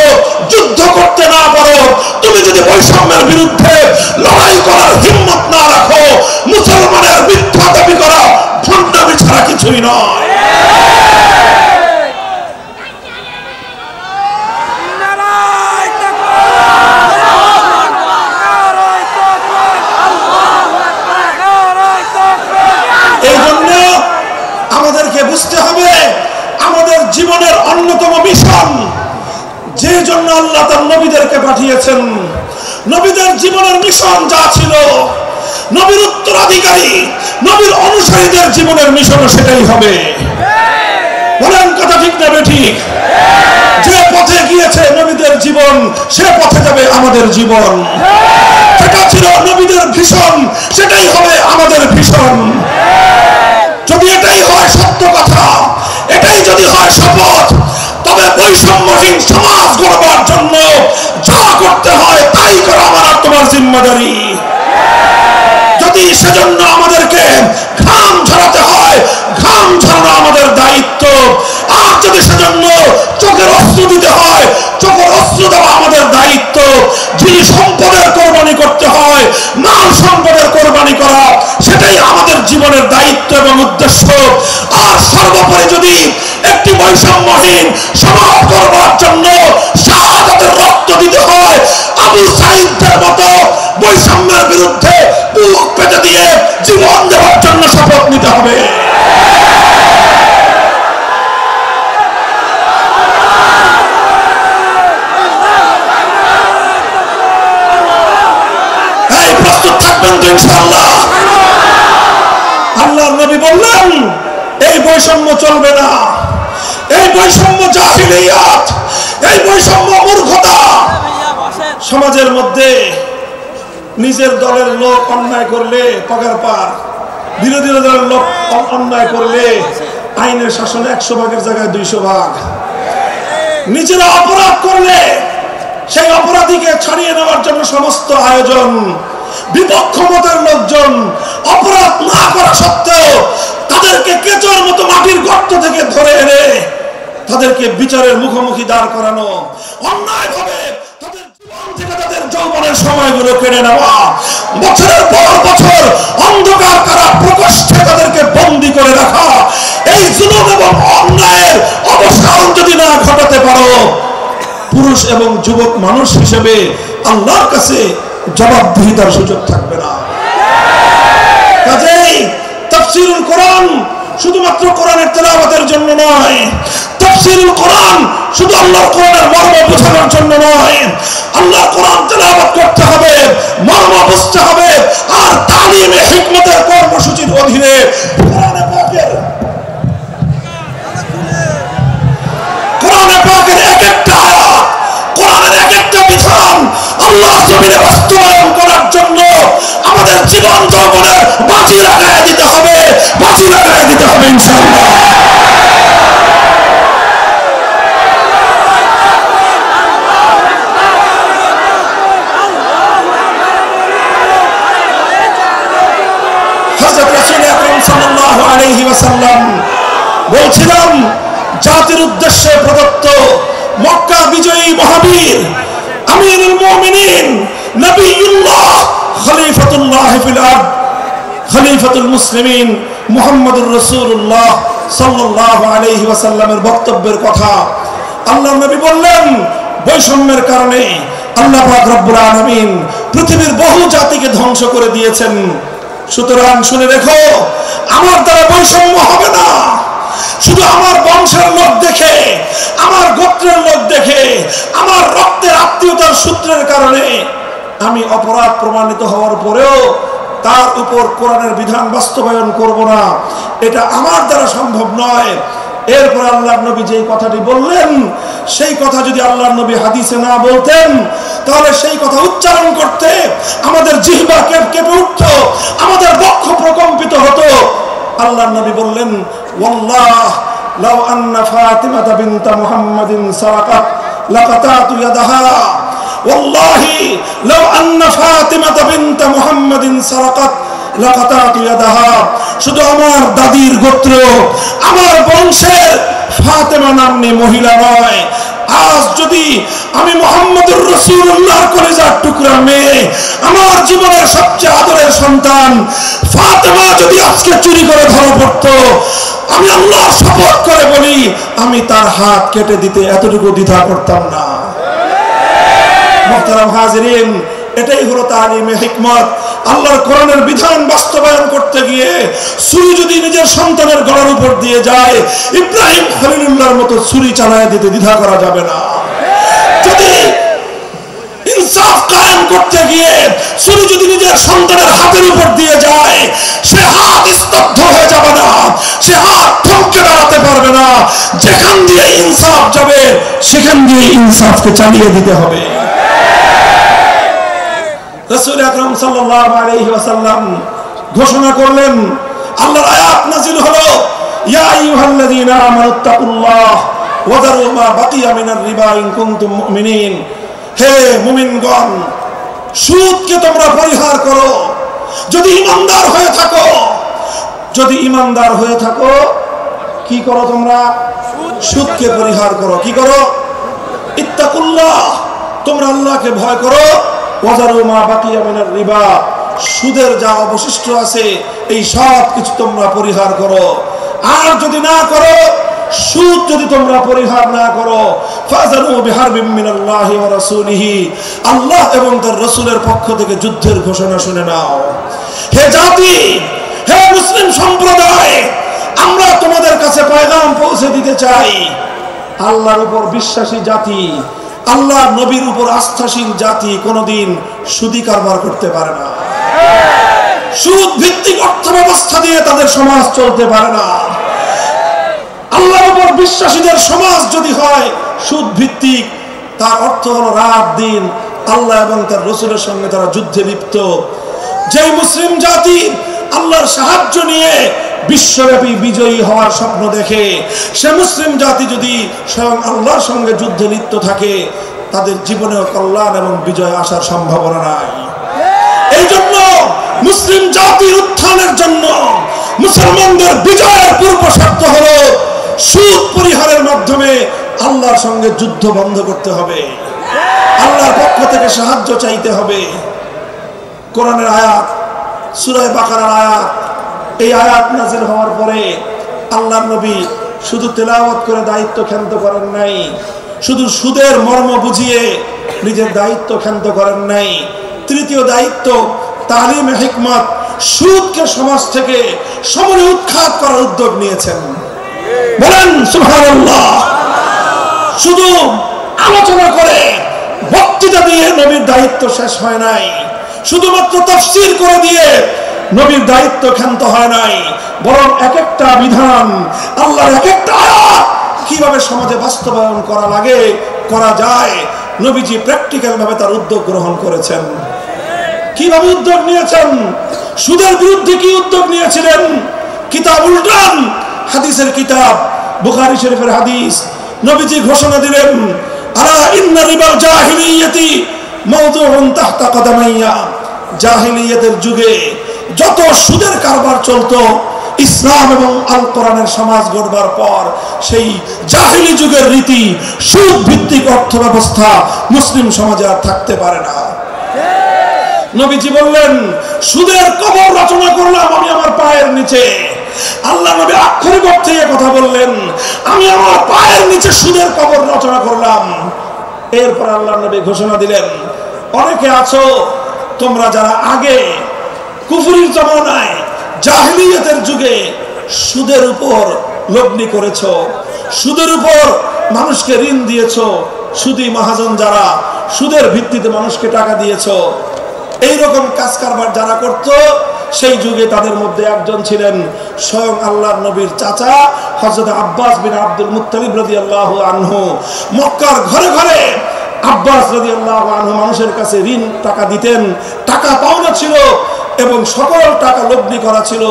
যুদ্ধ করতে না পারো, তুমি যদি বৈষম্যের বিরুদ্ধে লড়াই করার হিম্মত না রাখো, মুসলমানের মিথ্যা দাবি করা ভণ্ডামি ছাড়া কিছুই নয়। বুঝতে হবে আমাদের জীবনের অন্যতম মিশন, যে জন্য আল্লাহ তার নবীদেরকে পাঠিয়েছেন, নবীদের জীবনের মিশন যা ছিল, নবীর উত্তরাধিকারী, নবীর অনুসারীদের জীবনের মিশনও সেটাই হবে। বলেন কথা ঠিক না বেঠিক? যে পথে গিয়েছে নবীদের জীবন, সে পথে যাবে আমাদের জীবন। যেটা ছিল নবীদের ভীষণ, সেটাই হবে আমাদের ভীষণ। যদি এটাই হয় সত্য কথা, এটাই যদি হয় শপথ, তবে বৈষম্যহীন সমাজ গড়বার জন্য যা করতে হয় তাই করা আমার আর তোমার জিম্মাদারি। যদি সেজন্য আমাদেরকে ঘাম ঝরাতে হয়, ঘাম ঝরানো আমাদের দায়িত্ব। আর যদি সেজন্য চোখের অস্ত্র দিতে হয়, চোখের অস্ত্র দেওয়া আমাদের দায়িত্ব। যিনি সম্পদের কোরবানি করতে হয়, মাল সম্পদের কোরবানি করা, সেটাই আমাদের জীবনের দায়িত্ব এবং উদ্দেশ্য। আর সর্বোপরি যদি একটি বৈষম্যহীন সমাজ করবার জন্য শাহাদাতের রক্ত দিতে হয়, আবু সাঈদের মতো বৈষম্যের বিরুদ্ধে বুক পেতে দিয়ে জীবন দেওয়ার জন্য শপথ নিতে হবে। এই প্রস্তুত থাকবেন তো ইনশাআল্লাহ? আল্লাহর নবী বললেন এই বৈষম্য চলবে না, এই বৈষম্য জাহিলিয়াত, এই বৈষম্য মূর্খতা। সমাজের মধ্যে নিজের দলের লোক অন্যায় করলে পগার পার, বিরোধী দলের লোক অন্যায় করলে আইনের শাসনে 100 ভাগের জায়গায় 200 ভাগ। নিজেরা অপরাধ করলে সেই অপরাধীকে ছাড়িয়ে নেওয়ার জন্য সমস্ত আয়োজন। বিপক্ষ মতের লোকজন অপরাধ না করা সত্ত্বেও তাদেরকে কেচোর মতো মাটির গর্ত থেকে ধরে এনে তাদেরকে বিচারের মুখোমুখি দাঁড় করানো, অন্যায় ভাবে তাদের জীবন থেকে তাদের যৌবনের সময়গুলো কেড়ে নেওয়া, বছরের পর বছর অন্ধকার কারা প্রকোষ্ঠে তাদেরকে বন্দী করে রাখা, এই জুলুম এবং অন্যায়ের অবসান যদি না ঘটাতে পারো, পুরুষ এবং যুবক মানুষ হিসেবে আল্লাহর কাছে জবাবদিহিতার সুযোগ থাকবে না। কাজেই তাফসীরুল কোরআন শুধুমাত্র কোরআনের তেলাওয়াতের জন্য নয়, তাফসীরুল কোরআন শুধু আল্লাহর কোরআনের মর্ম বোঝানোর জন্য নয়। আল্লাহর কোরআন তেলাওয়াত করতে হবে, মর্ম বুঝতে হবে। আর তালিমে হিকমতের কর্মসূচির অধীনে কোরআনে পাকের এক একটা আয়াত, কোরআনের এক একটা বিধান আল্লাহর জমিনে বাস্তবায়ন করার জন্য আমাদের জীবন যৌবনের বাজি লাগায় দিতে হবে, বাজি লাগায় দিতে হবে ইনশাআল্লাহ। হযরত রাসূল আকরাম সাল্লাল্লাহু আলাইহি ওয়াসাল্লাম বলছিলেন, জাতির উদ্দেশ্যে প্রদত্ত মক্কা বিজয়ী মহাবীর আমিরুল মুমিনিন নবিয়ুল্লাহ খলিফাতুল্লাহ ফিল আরদ খলিফাতুল মুসলিমিন মুহাম্মদুর রাসূলুল্লাহ সাল্লাল্লাহু আলাইহি ওয়াসাল্লামের বক্তব্যের কথা আল্লাহর নবী বললেন, বৈষম্যের কারণে আল্লাহ পাক রব্বুল আলামিন পৃথিবীর বহু জাতিকে ধ্বংস করে দিয়েছেন। সুতরাং শুনে রেখো, আমার দ্বারা বৈষম্য হবে না। শুধু আমার বংশের লোক দেখে, আমার গোত্রের লোক দেখে, আমার রক্তের আত্মীয়তার সূত্রের কারণে আমি অপরাধ প্রমাণিত হওয়ার পরেও তার উপর কোরআনের বিধান বাস্তবায়ন করব না, এটা আমার দ্বারা সম্ভব নয়। এরপর আল্লাহর নবী যেই কথাটি বললেন, সেই কথা যদি আল্লাহর নবী হাদিসে না বলতেন, তাহলে সেই কথা উচ্চারণ করতে আমাদের জিহ্বা কেঁপে উঠত, আমাদের বক্ষ প্রকম্পিত হতো। আল্লাহর নবী বললেন, ওয়াল্লাহ লাউ আন্না ফাতিমাতা বিনতা মুহাম্মাদিন সারাকাত লাকাতাতু ইয়াদাহা, ওয়াল্লাহি লাউ আন্না ফাতিমাতা বিনতা মুহাম্মাদিন সারাকাত লাকাতাতু ইয়াদাহা। শুধু আমার দাদির গোত্র, আমার বংশের ফাতেমা নাম্নী মহিলা নয়, আজ যদি আমি মুহাম্মদুর রাসূলুল্লাহর কলিজার টুকরা মেয়ে, আমার জীবনের সবচেয়ে আদরের সন্তান ফাতেমা যদি আজকে চুরি করে ধরা পড়তো, আমি আল্লাহর শপথ করে বলি, আমি তার হাত কেটে দিতে এতটুকু দ্বিধা করতাম না। মুহতারাম হাজিরিন, এটাই হলো তালিমে হিকমত। আল্লাহর কোরআনের বিধান বাস্তবায়ন করতে গিয়ে ছুরি যদি নিজের সন্তানের গলার উপর দিয়ে যায়, ইব্রাহিম খলিলুল্লাহর মতো ছুরি চালায় দিতে দ্বিধা করা যাবে না। যদি ইনসাফ কায়েম করতে গিয়ে ছুরি যদি নিজের সন্তানের হাতের উপর দিয়ে যায়, সে হাত স্তব্ধ হয়ে যাবে না, সে হাত থমকে দাঁড়াতে পারবে না। যেখান দিয়ে ইনসাফ যাবে সেখান দিয়ে ইনসাফকে চালিয়ে দিতে হবে। রাসূল আকরাম সাল্লাল্লাহু আলাইহি ওয়াসাল্লাম ঘোষণা করলেন, আল্লাহর আয়াত নাযিল হলো, ইয়া আইয়ুহাল্লাযীনা আমানুত্তাকুল্লাহ ওয়া যারু মা বাকিয়া মিনার রিবা ইন কুনতুম মুমিনিন। হে মুমিনগণ, সুদকে তোমরা পরিহার করো যদি ঈমানদার হয়ে থাকো। যদি ঈমানদার হয়ে থাকো কি করো তোমরা? সুদকে পরিহার করো। কি করো? ইত্তাকুল্লাহ, তোমরা আল্লাহকে ভয় করো। ওয়া যারু মা বাকিয়া মিনার রিবা, সুদের যা অবশিষ্ট আছে এই সব কিছু তোমরা পরিহার করো। আর যদি না করো, সুদ যদি তোমরা পরিহার না করো, ফাযানু বিহারবিম মিনাল্লাহি ওয়া রাসূলিহি, আল্লাহ এবং তার রাসূলের পক্ষ থেকে যুদ্ধের ঘোষণা শুনে নাও। হে জাতি, হে মুসলিম সম্প্রদায়, আমরা তোমাদের কাছে পয়গাম পৌঁছে দিতে চাই, আল্লাহর উপর বিশ্বাসী জাতি, আল্লাহ নবীর উপর আস্থাশীল জাতি কোনোদিন সুদি কারবার করতে পারে না। সুদ ভিত্তিক অর্থ ব্যবস্থা দিয়ে তাদের সমাজ চলতে পারে না। আল্লাহর উপর বিশ্বাসীদের সমাজ যদি হয় সুদ ভিত্তিক, তার অর্থ হলো রাত দিন আল্লাহ এবং তার রাসূলের সঙ্গে তারা যুদ্ধে লিপ্ত। যে মুসলিম জাতি আল্লাহর সাহায্য নিয়ে বিশ্বব্যাপী বিজয়ী হওয়ার স্বপ্ন দেখে, সে মুসলিম জাতি যদি স্বয়ং আল্লাহর সঙ্গে যুদ্ধে লিপ্ত থাকে, তাদের জীবনেও কল্যাণ এবং বিজয় আসার সম্ভাবনা নাই। এই জন্য মুসলিম জাতির উত্থানের জন্য মুসলমানদের বিজয়ের পূর্ব শর্ত হলো সুদ পরিহারের মাধ্যমে আল্লাহর সঙ্গে যুদ্ধ বন্ধ করতে হবে, আল্লাহর পক্ষ থেকে সাহায্য চাইতে হবে। কোরআনের আয়াত, সূরা বাকারার আয়াত, এই আয়াত নাযিল হওয়ার পরে আল্লাহর নবী শুধু তেলাওয়াত করে দায়িত্ব ক্ষান্ত করেন নাই, শুধু সুদের মর্ম বুঝিয়ে নিজের দায়িত্ব ক্ষান্ত করেন নাই। তৃতীয় দায়িত্ব তালিমে হিকমত, সুদকে সমাজ থেকে সমূলে উৎখাত করার উদ্যোগ নিয়েছেন। বলেন সুবহানাল্লাহ। শুধু আলোচনা করে বক্তৃতা দিয়ে নবীর দায়িত্ব শেষ হয় নাই, শুধুমাত্র তাফসীর করে দিয়ে নবীর দায়িত্ব ক্ষান্ত হয় নাই, বরং এক একটা বিধান, আল্লাহর এক একটা আয়াত কিভাবে সমাজে বাস্তবায়ন করা লাগে, করা যায়, নবীজি প্র্যাকটিক্যাল ভাবে তার উদ্যোগ গ্রহণ করেছেন। কিভাবে উদ্যোগ নিয়েছেন? সুদের বিরুদ্ধে কি উদ্যোগ নিয়েছিলেন? কিতাব উল্টান, হাদিসের কিতাব, বুখারী শরীফের হাদিস, নবীজি ঘোষণা দিলেন, আলা ইন্না রিবাল জাহিলিয়াতি মাওদুউন তাহতা কদামাইয়া। জাহিলিয়াতের যুগে যত সুদের কারবার চলতো, ইসলাম এবং আল কোরআনের সমাজ গড়বার পর সেই জাহিলি যুগের রীতি, সুদ ভিত্তিক অর্থ ব্যবস্থা মুসলিম সমাজে আর থাকতে পারে না। নবীজি বললেন, সুদের কবর রচনা করলাম আমি আমার পায়ের নিচে। আল্লাহ নবী আক্ষরিক অর্থে কথা বললেন, আমি আমার পায়ের নিচে সুদের কবর রচনা করলাম। এরপর আল্লাহ নবী ঘোষণা দিলেন, অনেকে আছো তোমরা যারা আগে কুফরির জমানায় জাহিলিয়াতের যুগে সুদের উপর লগ্নি করেছো, সুদের উপর মানুষকে ঋণ দিয়েছো, সুদী মহাজন যারা সুদের ভিত্তিতে মানুষকে টাকা দিয়েছো, এইরকম কাজ কারবার যারা করত, সেই যুগে তাদের মধ্যে একজন ছিলেন স্বয়ং আল্লাহর নবীর চাচা হযরত আব্বাস বিন আব্দুল মুত্তালিব রাদিয়াল্লাহু আনহু। মক্কার ঘরে ঘরে আব্বাস রাদিয়াল্লাহু আনহু মানুষের কাছে ঋণ টাকা দিতেন, টাকা পাওনা ছিল এবং সকল টাকা লগ্নি করা ছিল,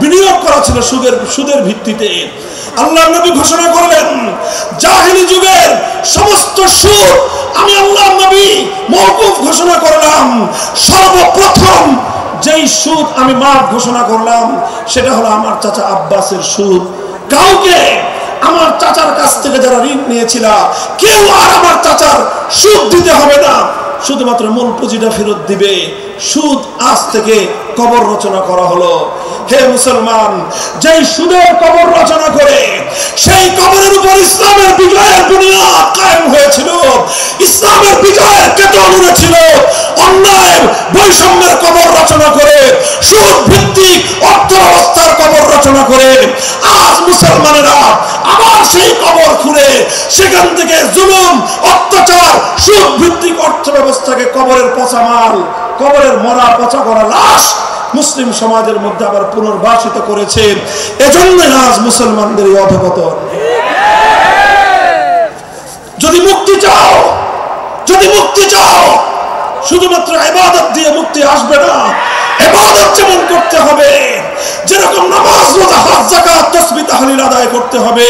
বিনিয়োগ করা ছিল সুদের ভিত্তিতে। আল্লাহর নবী ঘোষণা করলেন, জাহিলি যুগের সমস্ত সুদ আমি আল্লাহর নবী মওকুফ ঘোষণা করলাম। সর্বপ্রথম যেই সুদ আমি মাফ ঘোষণা করলাম সেটা হলো আমার চাচা আব্বাসের সুদ। কাউকে আমার চাচার কাছ থেকে যারা ঋণ নিয়েছিল, কেউ আর আমার চাচার সুদ দিতে হবে না, শুধুমাত্র মূল পুঁজিটা ফেরত দিবে। সুদ আজ থেকে কবর রচনা করা হলো। হে মুসলমান, যেই সুদের কবর রচনা করে সেই কবরের উপর ইসলামের বিজয়ের বুনিয়াদ কায়েম হয়েছিল, ইসলামের বিজয়ের কেতন উড়েছিল, অন্যায় বৈষম্যের কবর রচনা করে, সুদ ভিত্তিক অর্থ ব্যবস্থার কবর রচনা করে আজ মুসলমানেরা আবার সেই কবর খুঁড়ে সেখান থেকে জুলুম, অত্যাচার, সুদ ভিত্তিক অর্থ ব্যবস্থাকে কবরের পচা মাল, কবরের মরা পচা করা লাশ মুসলিম সমাজের মধ্যে আবার পুনর্বাসিত করেছে। এজন্য আজ মুসলমানদের এই অধঃপতন। যদি মুক্তি চাও, যদি মুক্তি চাও, শুধুমাত্র ইবাদত দিয়ে মুক্তি আসবে না। ইবাদত যেমন করতে হবে, যেরকম নামাজ, রোজা, হজ, যাকাত, তাসবিহ, তাহলিল আদায় করতে হবে,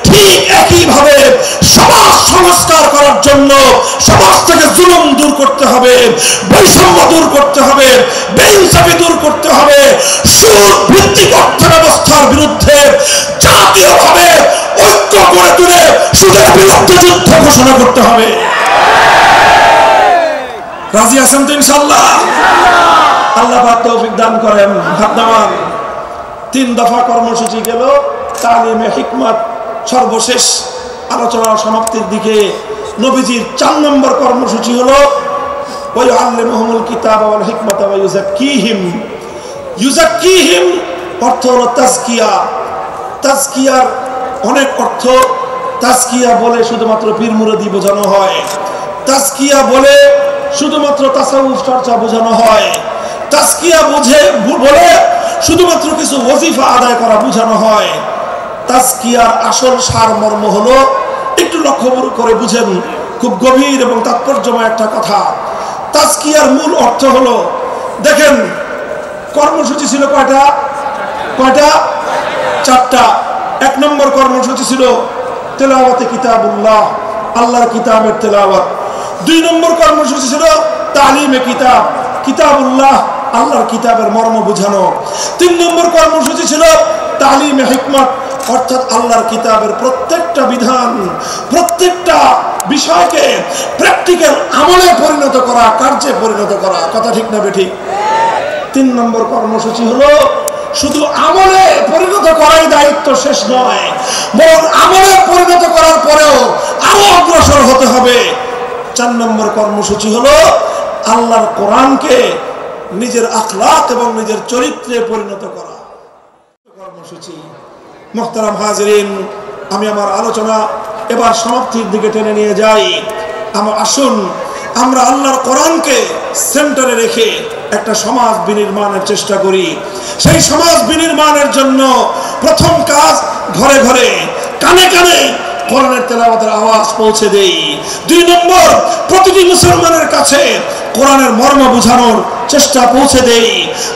ঠিক একই ভাবে সমাজ সংস্কার করার জন্য সমাজ থেকে জুলুম দূর করতে হবে, বৈষম্য দূর করতে হবে, বেইনসাফি দূর করতে হবে, সুদ ভিত্তিক অর্থ ব্যবস্থার বিরুদ্ধে জাতীয়ভাবে ঐক্য করে তুলে সুদের বিরুদ্ধে যুদ্ধ ঘোষণা করতে হবে। রাজি আছেন তো ইনশাআল্লাহ? আল্লাহ পাক তৌফিক দান করেন। ভাবনামান 3 দফা কর্মসূচি গেল, তালিমে হিকমত সর্বশেষ আলোচনা সমাপ্তির দিকে। নবীজির 4 নম্বর কর্মসূচি হলো ওয়ায়ুআল্লিমুহুমুল কিতাব ওয়াল হিকমাতা ওয়া ইউযাক্কিহিম। ইউযাক্কিহিম অর্থ হলো তাজকিয়া। তাজকিয়ার অনেক অর্থ। তাজকিয়া বলে শুধুমাত্র পীর মুরিদি বোঝানো হয়, তাজকিয়া বলে শুধুমাত্র তাসাউফ চর্চা বোঝানো হয়, তাজকিয়া বলে শুধুমাত্র কিছু ওয়াজিফা আদায় করা বোঝানো হয়। তাজকিয়ার আসল সারমর্ম হলো, একটু লক্ষ্য করে বুঝেন, খুব গভীর এবং তাৎপর্যময় একটা কথা। তাজকিয়ার মূল অর্থ হলো, দেখেন কর্মসূচি ছিল কয়টা? 4টা। 1 নম্বর কর্মসূচি ছিল তেলাওয়াতে কিতাবুল্লাহ, আল্লাহর কিতাবের তেলাওয়াত। 2 নম্বর কর্মসূচি ছিল তালিমে কিতাব, কিতাবুল্লাহ, আল্লাহর কিতাবের মর্ম বোঝানো। 3 নম্বর কর্মসূচি ছিল তালিমে হিকমত, অর্থাৎ আল্লাহর কিতাবের প্রত্যেকটা বিধান, প্রত্যেকটা বিষয়কে প্র্যাকটিক্যাল আমলে পরিণত করা, কার্যে পরিণত করা। কথা ঠিক না বেঠিক? 3 নম্বর কর্মসূচি হলো শুধু আমলে পরিণত করাই দায়িত্ব শেষ নয়, বরং আমলে পরিণত করার পরেও আরো অগ্রসর হতে হবে। 4 নম্বর কর্মসূচি হলো আল্লাহর কোরআনকে নিজের আখলাক এবং নিজের চরিত্রে পরিণত করা কর্মসূচি। মুহতারাম হাজিরিন, আমি আমার আলোচনা এবার সমাপ্তির দিকে টেনে নিয়ে যাই। আসুন আমরা আল্লাহর কোরআনকে সেন্টারে রেখে একটা সমাজ বিনির্মাণের চেষ্টা করি। সেই সমাজ বিনির্মাণের জন্য প্রথম কাজ, ঘরে ঘরে, কানে কানে কোরআনের তেলাওয়াতের আওয়াজ পৌঁছে দেই। 2 নম্বর, প্রতিটি মুসলমানের কাছে কোরআনের মর্ম বোঝানোর চেষ্টা পৌঁছে দেই।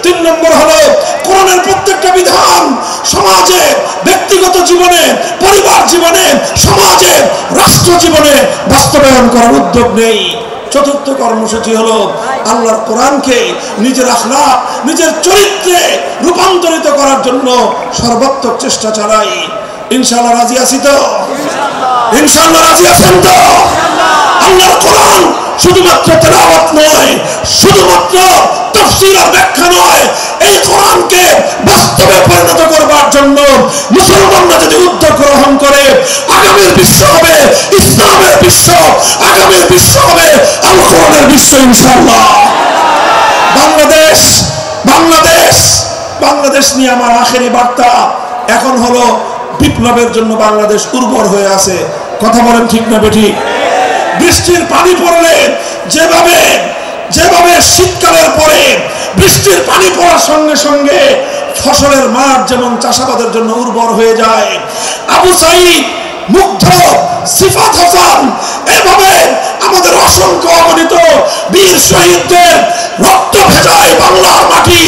3 নম্বর হলো কোরআনের প্রত্যেকটা বিধান সমাজে, ব্যক্তিগত জীবনে, পরিবার জীবনে, সমাজে, রাষ্ট্র জীবনে বাস্তবায়ন করার উদ্যোগ নেই। 4র্থ কর্মসূচি হলো আল্লাহর কোরআনকে নিজের আখলাক, নিজের চরিত্রে রূপান্তরিত করার জন্য সর্বাত্মক চেষ্টা চালাই। ইনশাআল্লাহ রাজি আছি তো? ইনশাআল্লাহ রাজি আছেন তো? আল্লাহর কোরআন শুধুমাত্র তেলাওয়াত নয়, শুধুমাত্র তাফসীর আর ব্যাখ্যা নয়, এই কোরআনকে বাস্তবে পরিণত করবার জন্য মুসলমানরা যদি উদ্যোগ গ্রহণ করে, আগামীর বিশ্ব হবে ইসলামের বিশ্ব, আগামীর বিশ্ব হবে আল কোরআনের বিশ্ব ইনশাআল্লাহ। বাংলাদেশ নিয়ে আমার আখেরি বার্তা এখন হলো, বিপ্লবের জন্য বাংলাদেশ উর্বর হয়ে আছে। কথা বলেন ঠিক না বেঠিক? বৃষ্টির পানি পড়লে যেভাবে শীতকালের পরে বৃষ্টির পানি পড়ার সঙ্গে সঙ্গে ফসলের মাঠ যেমন চাষাবাদের জন্য উর্বর হয়ে যায়, আবু সাঈদ, মুগ্ধ, সিফাত হাসান, এভাবে আমাদের অসংখ্য অগণিত বীর শহীদদের রক্ত ভেজায় বাংলার মাটি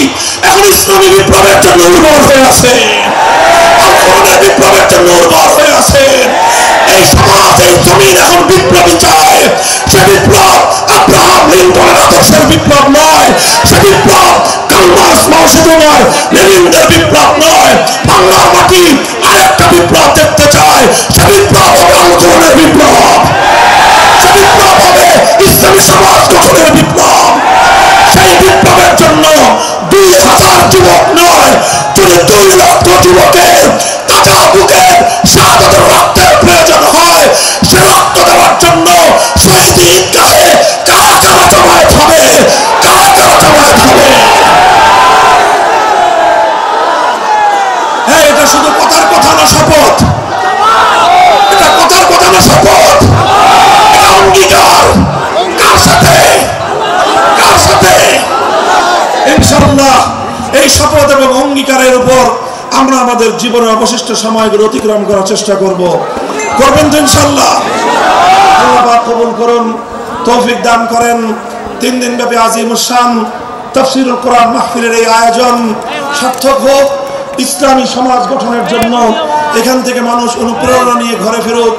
এখন ইসলামী বিপ্লবের জন্য উর্বর হয়ে আছে, বিপ্লবের জন্য উর্বর হয়ে আছে। এই সমাজ, এই জমিন এখন বিপ্লবী চায়। সে বিপ্লব আব্রাহাম লিঙ্কনের আদর্শের বিপ্লব নয়, সে বিপ্লব কার্ল মার্কস, মাও সেতুং, লেনিনদের বিপ্লব নয়। বাংলার মাটি আরেকটা বিপ্লব দেখতে চায়। সে বিপ্লব হবে আল কোরআনের বিপ্লব, সে বিপ্লব হবে ইসলামী সমাজ গঠনের বিপ্লব। সেই বিপ্লবের জন্য 2000 যুবক নয়, যদি 2 লক্ষ যুবকের কাঁচা বুকের শাহাদাতের রক্তের প্রয়োজন হয়, সে রক্ত দেওয়ার জন্য শহীদ ঈদগাহে কারা কারা জমায়েত হবে, কারা কারা জমায়েত হবে। এটা শুধু কথার কথা না, শপথ। এটা কথার কথা এই শপথ এবং অঙ্গীকারের উপর আমরা আমাদের জীবনের অবশিষ্ট সময়গুলো অতিক্রম করার চেষ্টা করব। করবেন তো ইনশাআল্লাহ? আল্লাহ পাক কবুল করুন, তৌফিক দান করেন। 3 দিন ব্যাপী আজিমুস শান তাফসীরুল কোরআন মাহফিলের এই আয়োজন সার্থক হোক, ইসলামী সমাজ গঠনের জন্য এখান থেকে মানুষ অনুপ্রেরণা নিয়ে ঘরে ফেরুক,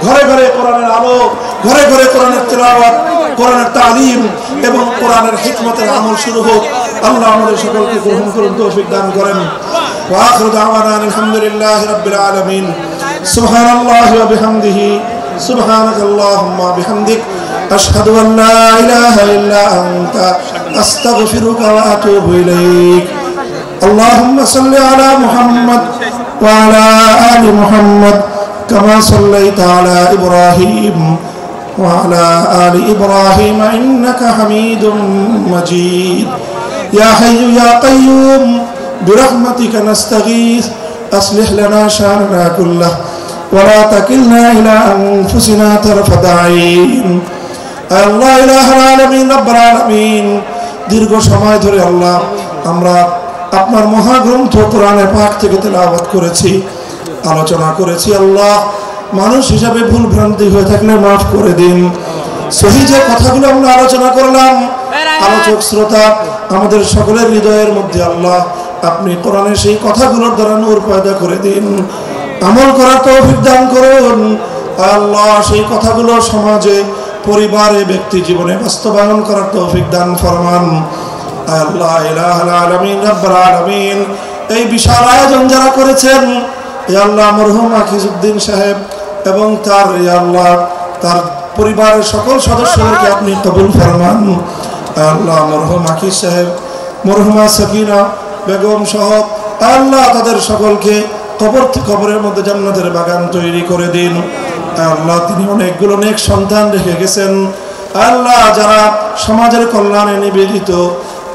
ঘরে ঘরে কোরআনের আলো, ঘরে ঘরে কোরআনের তেলাওয়াত, কোরআনের তালিম এবং কোরআনের হিকমতের আমল শুরু হোক। আল্লাহ আমাদের সকলকে গ্রহণ করুন, তৌফিক দান করেন। ওয়া আখিরু দাওয়ানা আলহামদুলিল্লাহি রাব্বিল আলামিন। সুবহানাল্লাহি ওয়া বিহামদিহি, সুবহানাকাল্লাহুম্মা বিহামদিক, আশহাদু আন লা ইলাহা ইল্লা আনতা, আস্তাগফিরুকা ওয়া আতুবু ইলাইক। আল্লাহুম্মা সাল্লি আলা মুহাম্মদ ওয়া আলা আলি মুহাম্মদ কামা সাল্লাইতা আলা ইব্রাহিম وعلى آل إبراهيم إنك حميد مجيد. يا حي يا قيوم برحمتك نستغيث أصلح لنا شأننا كله ولا تكلنا إلى أنفسنا طرفة عين. الله إله العالمين رب العالمين দীর্ঘ সময় ধরে আল্লাহ আমরা আপনার মহাগ্রন্থ কোরআনে পাক থেকে তেলাওয়াত করেছি, আলোচনা করেছি। আল্লাহ মানুষ হিসাবে ভুল ভ্রান্তি হয়ে থাকলে মাফ করে দিন। সহি যে কথাগুলো আমরা আলোচনা করলাম, আলোচক শ্রোতা আমাদের সকলের হৃদয়ের মধ্যে আল্লাহ আপনি কোরআনের সেই কথাগুলোর দ্বারা নূর পয়দা করে দিন, আমল করার তৌফিক দান করুন। আল্লাহ সেই কথাগুলো সমাজে, পরিবারে, ব্যক্তি জীবনে বাস্তবায়ন করার তৌফিক দান ফরমান। আল্লাহ ইলাহুল আলামিন রাব্বুল আলামিন এই বিশাল আয়োজন যারা করেছেন, ইয়া আল্লাহ মরহুম আকিজউদ্দিন সাহেব এবং তার ইয়া আল্লাহ তার পরিবারের সকল সদস্যদেরকে আপনি কবুল ফরমান। আল্লাহ মরহুম আকিজ সাহেব, মরহুমা সাকিনা বেগম সহ আল্লাহ তাদের সকলকে কবরের মধ্যে জান্নাতের বাগান তৈরি করে দিন। আল্লাহ তিনি অনেকগুলো নেক সন্তান রেখে গেছেন। আল্লাহ যারা সমাজের কল্যাণে নিবেদিত,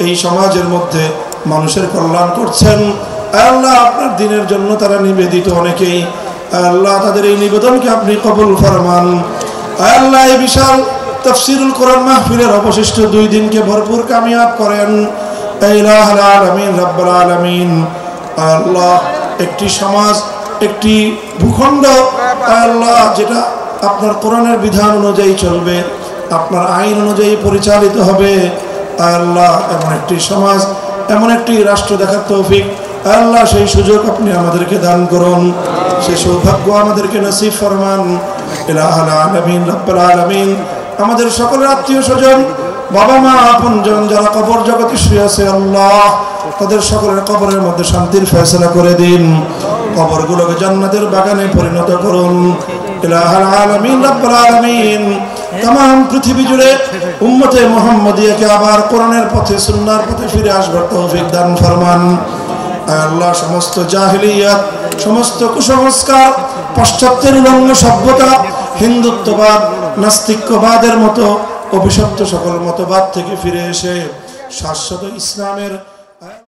এই সমাজের মধ্যে মানুষের কল্যাণ করছেন, আল্লাহ আপনার দিনের জন্য তারা নিবেদিত অনেকেই। আল্লাহ তাদের এই নিবেদনকে আপনি কবুল ফরমান। আল্লাহ এই বিশাল তাফসীরুল কোরআন মাহফিলের অবশিষ্ট 2 দিনকে ভরপুর কামিয়াব করেন। ইলাহুল আলামিন রাব্বুল আলামিন আল্লাহ একটি সমাজ, একটি ভূখণ্ড আল্লাহ যেটা আপনার কোরআনের বিধান অনুযায়ী চলবে, আপনার আইন অনুযায়ী পরিচালিত হবে। আল্লাহ এমন একটি সমাজ, এমন একটি রাষ্ট্র দেখার তৌফিক আল্লাহ সেই সুযোগ আপনি আমাদেরকে দান করুন, সেই সৌভাগ্য আমাদেরকে নসিব ফরমান। ইলাহুল আলামিন রাব্বুল আলামিন আমাদের সকলের আত্মীয় স্বজন, বাবা মা, আপনজন যারা কবর জগতে শুয়ে আছে, আল্লাহ তাদের সকলের কবরের মধ্যে শান্তির ফয়সালা করে দিন, কবরগুলোকে জান্নাতের বাগানে পরিণত করুন। ইলাহুল আলামিন রাব্বুল আলামিন तमाम পৃথিবী জুড়ে উম্মতে মুহাম্মাদিয়াকে আবার কোরআনের পথে, সুন্নাহর পথে ফিরে আসবার তৌফিক দান ফরমান। আল্লাহ সমস্ত জাহিলিয়াত, সমস্ত কুসংস্কার, পাশ্চাত্যের উলঙ্গ সভ্যতা, হিন্দুত্ববাদ, নাস্তিক্যবাদের মতো অভিশপ্ত সকল মতবাদ থেকে ফিরে এসে শাশ্বত ইসলামের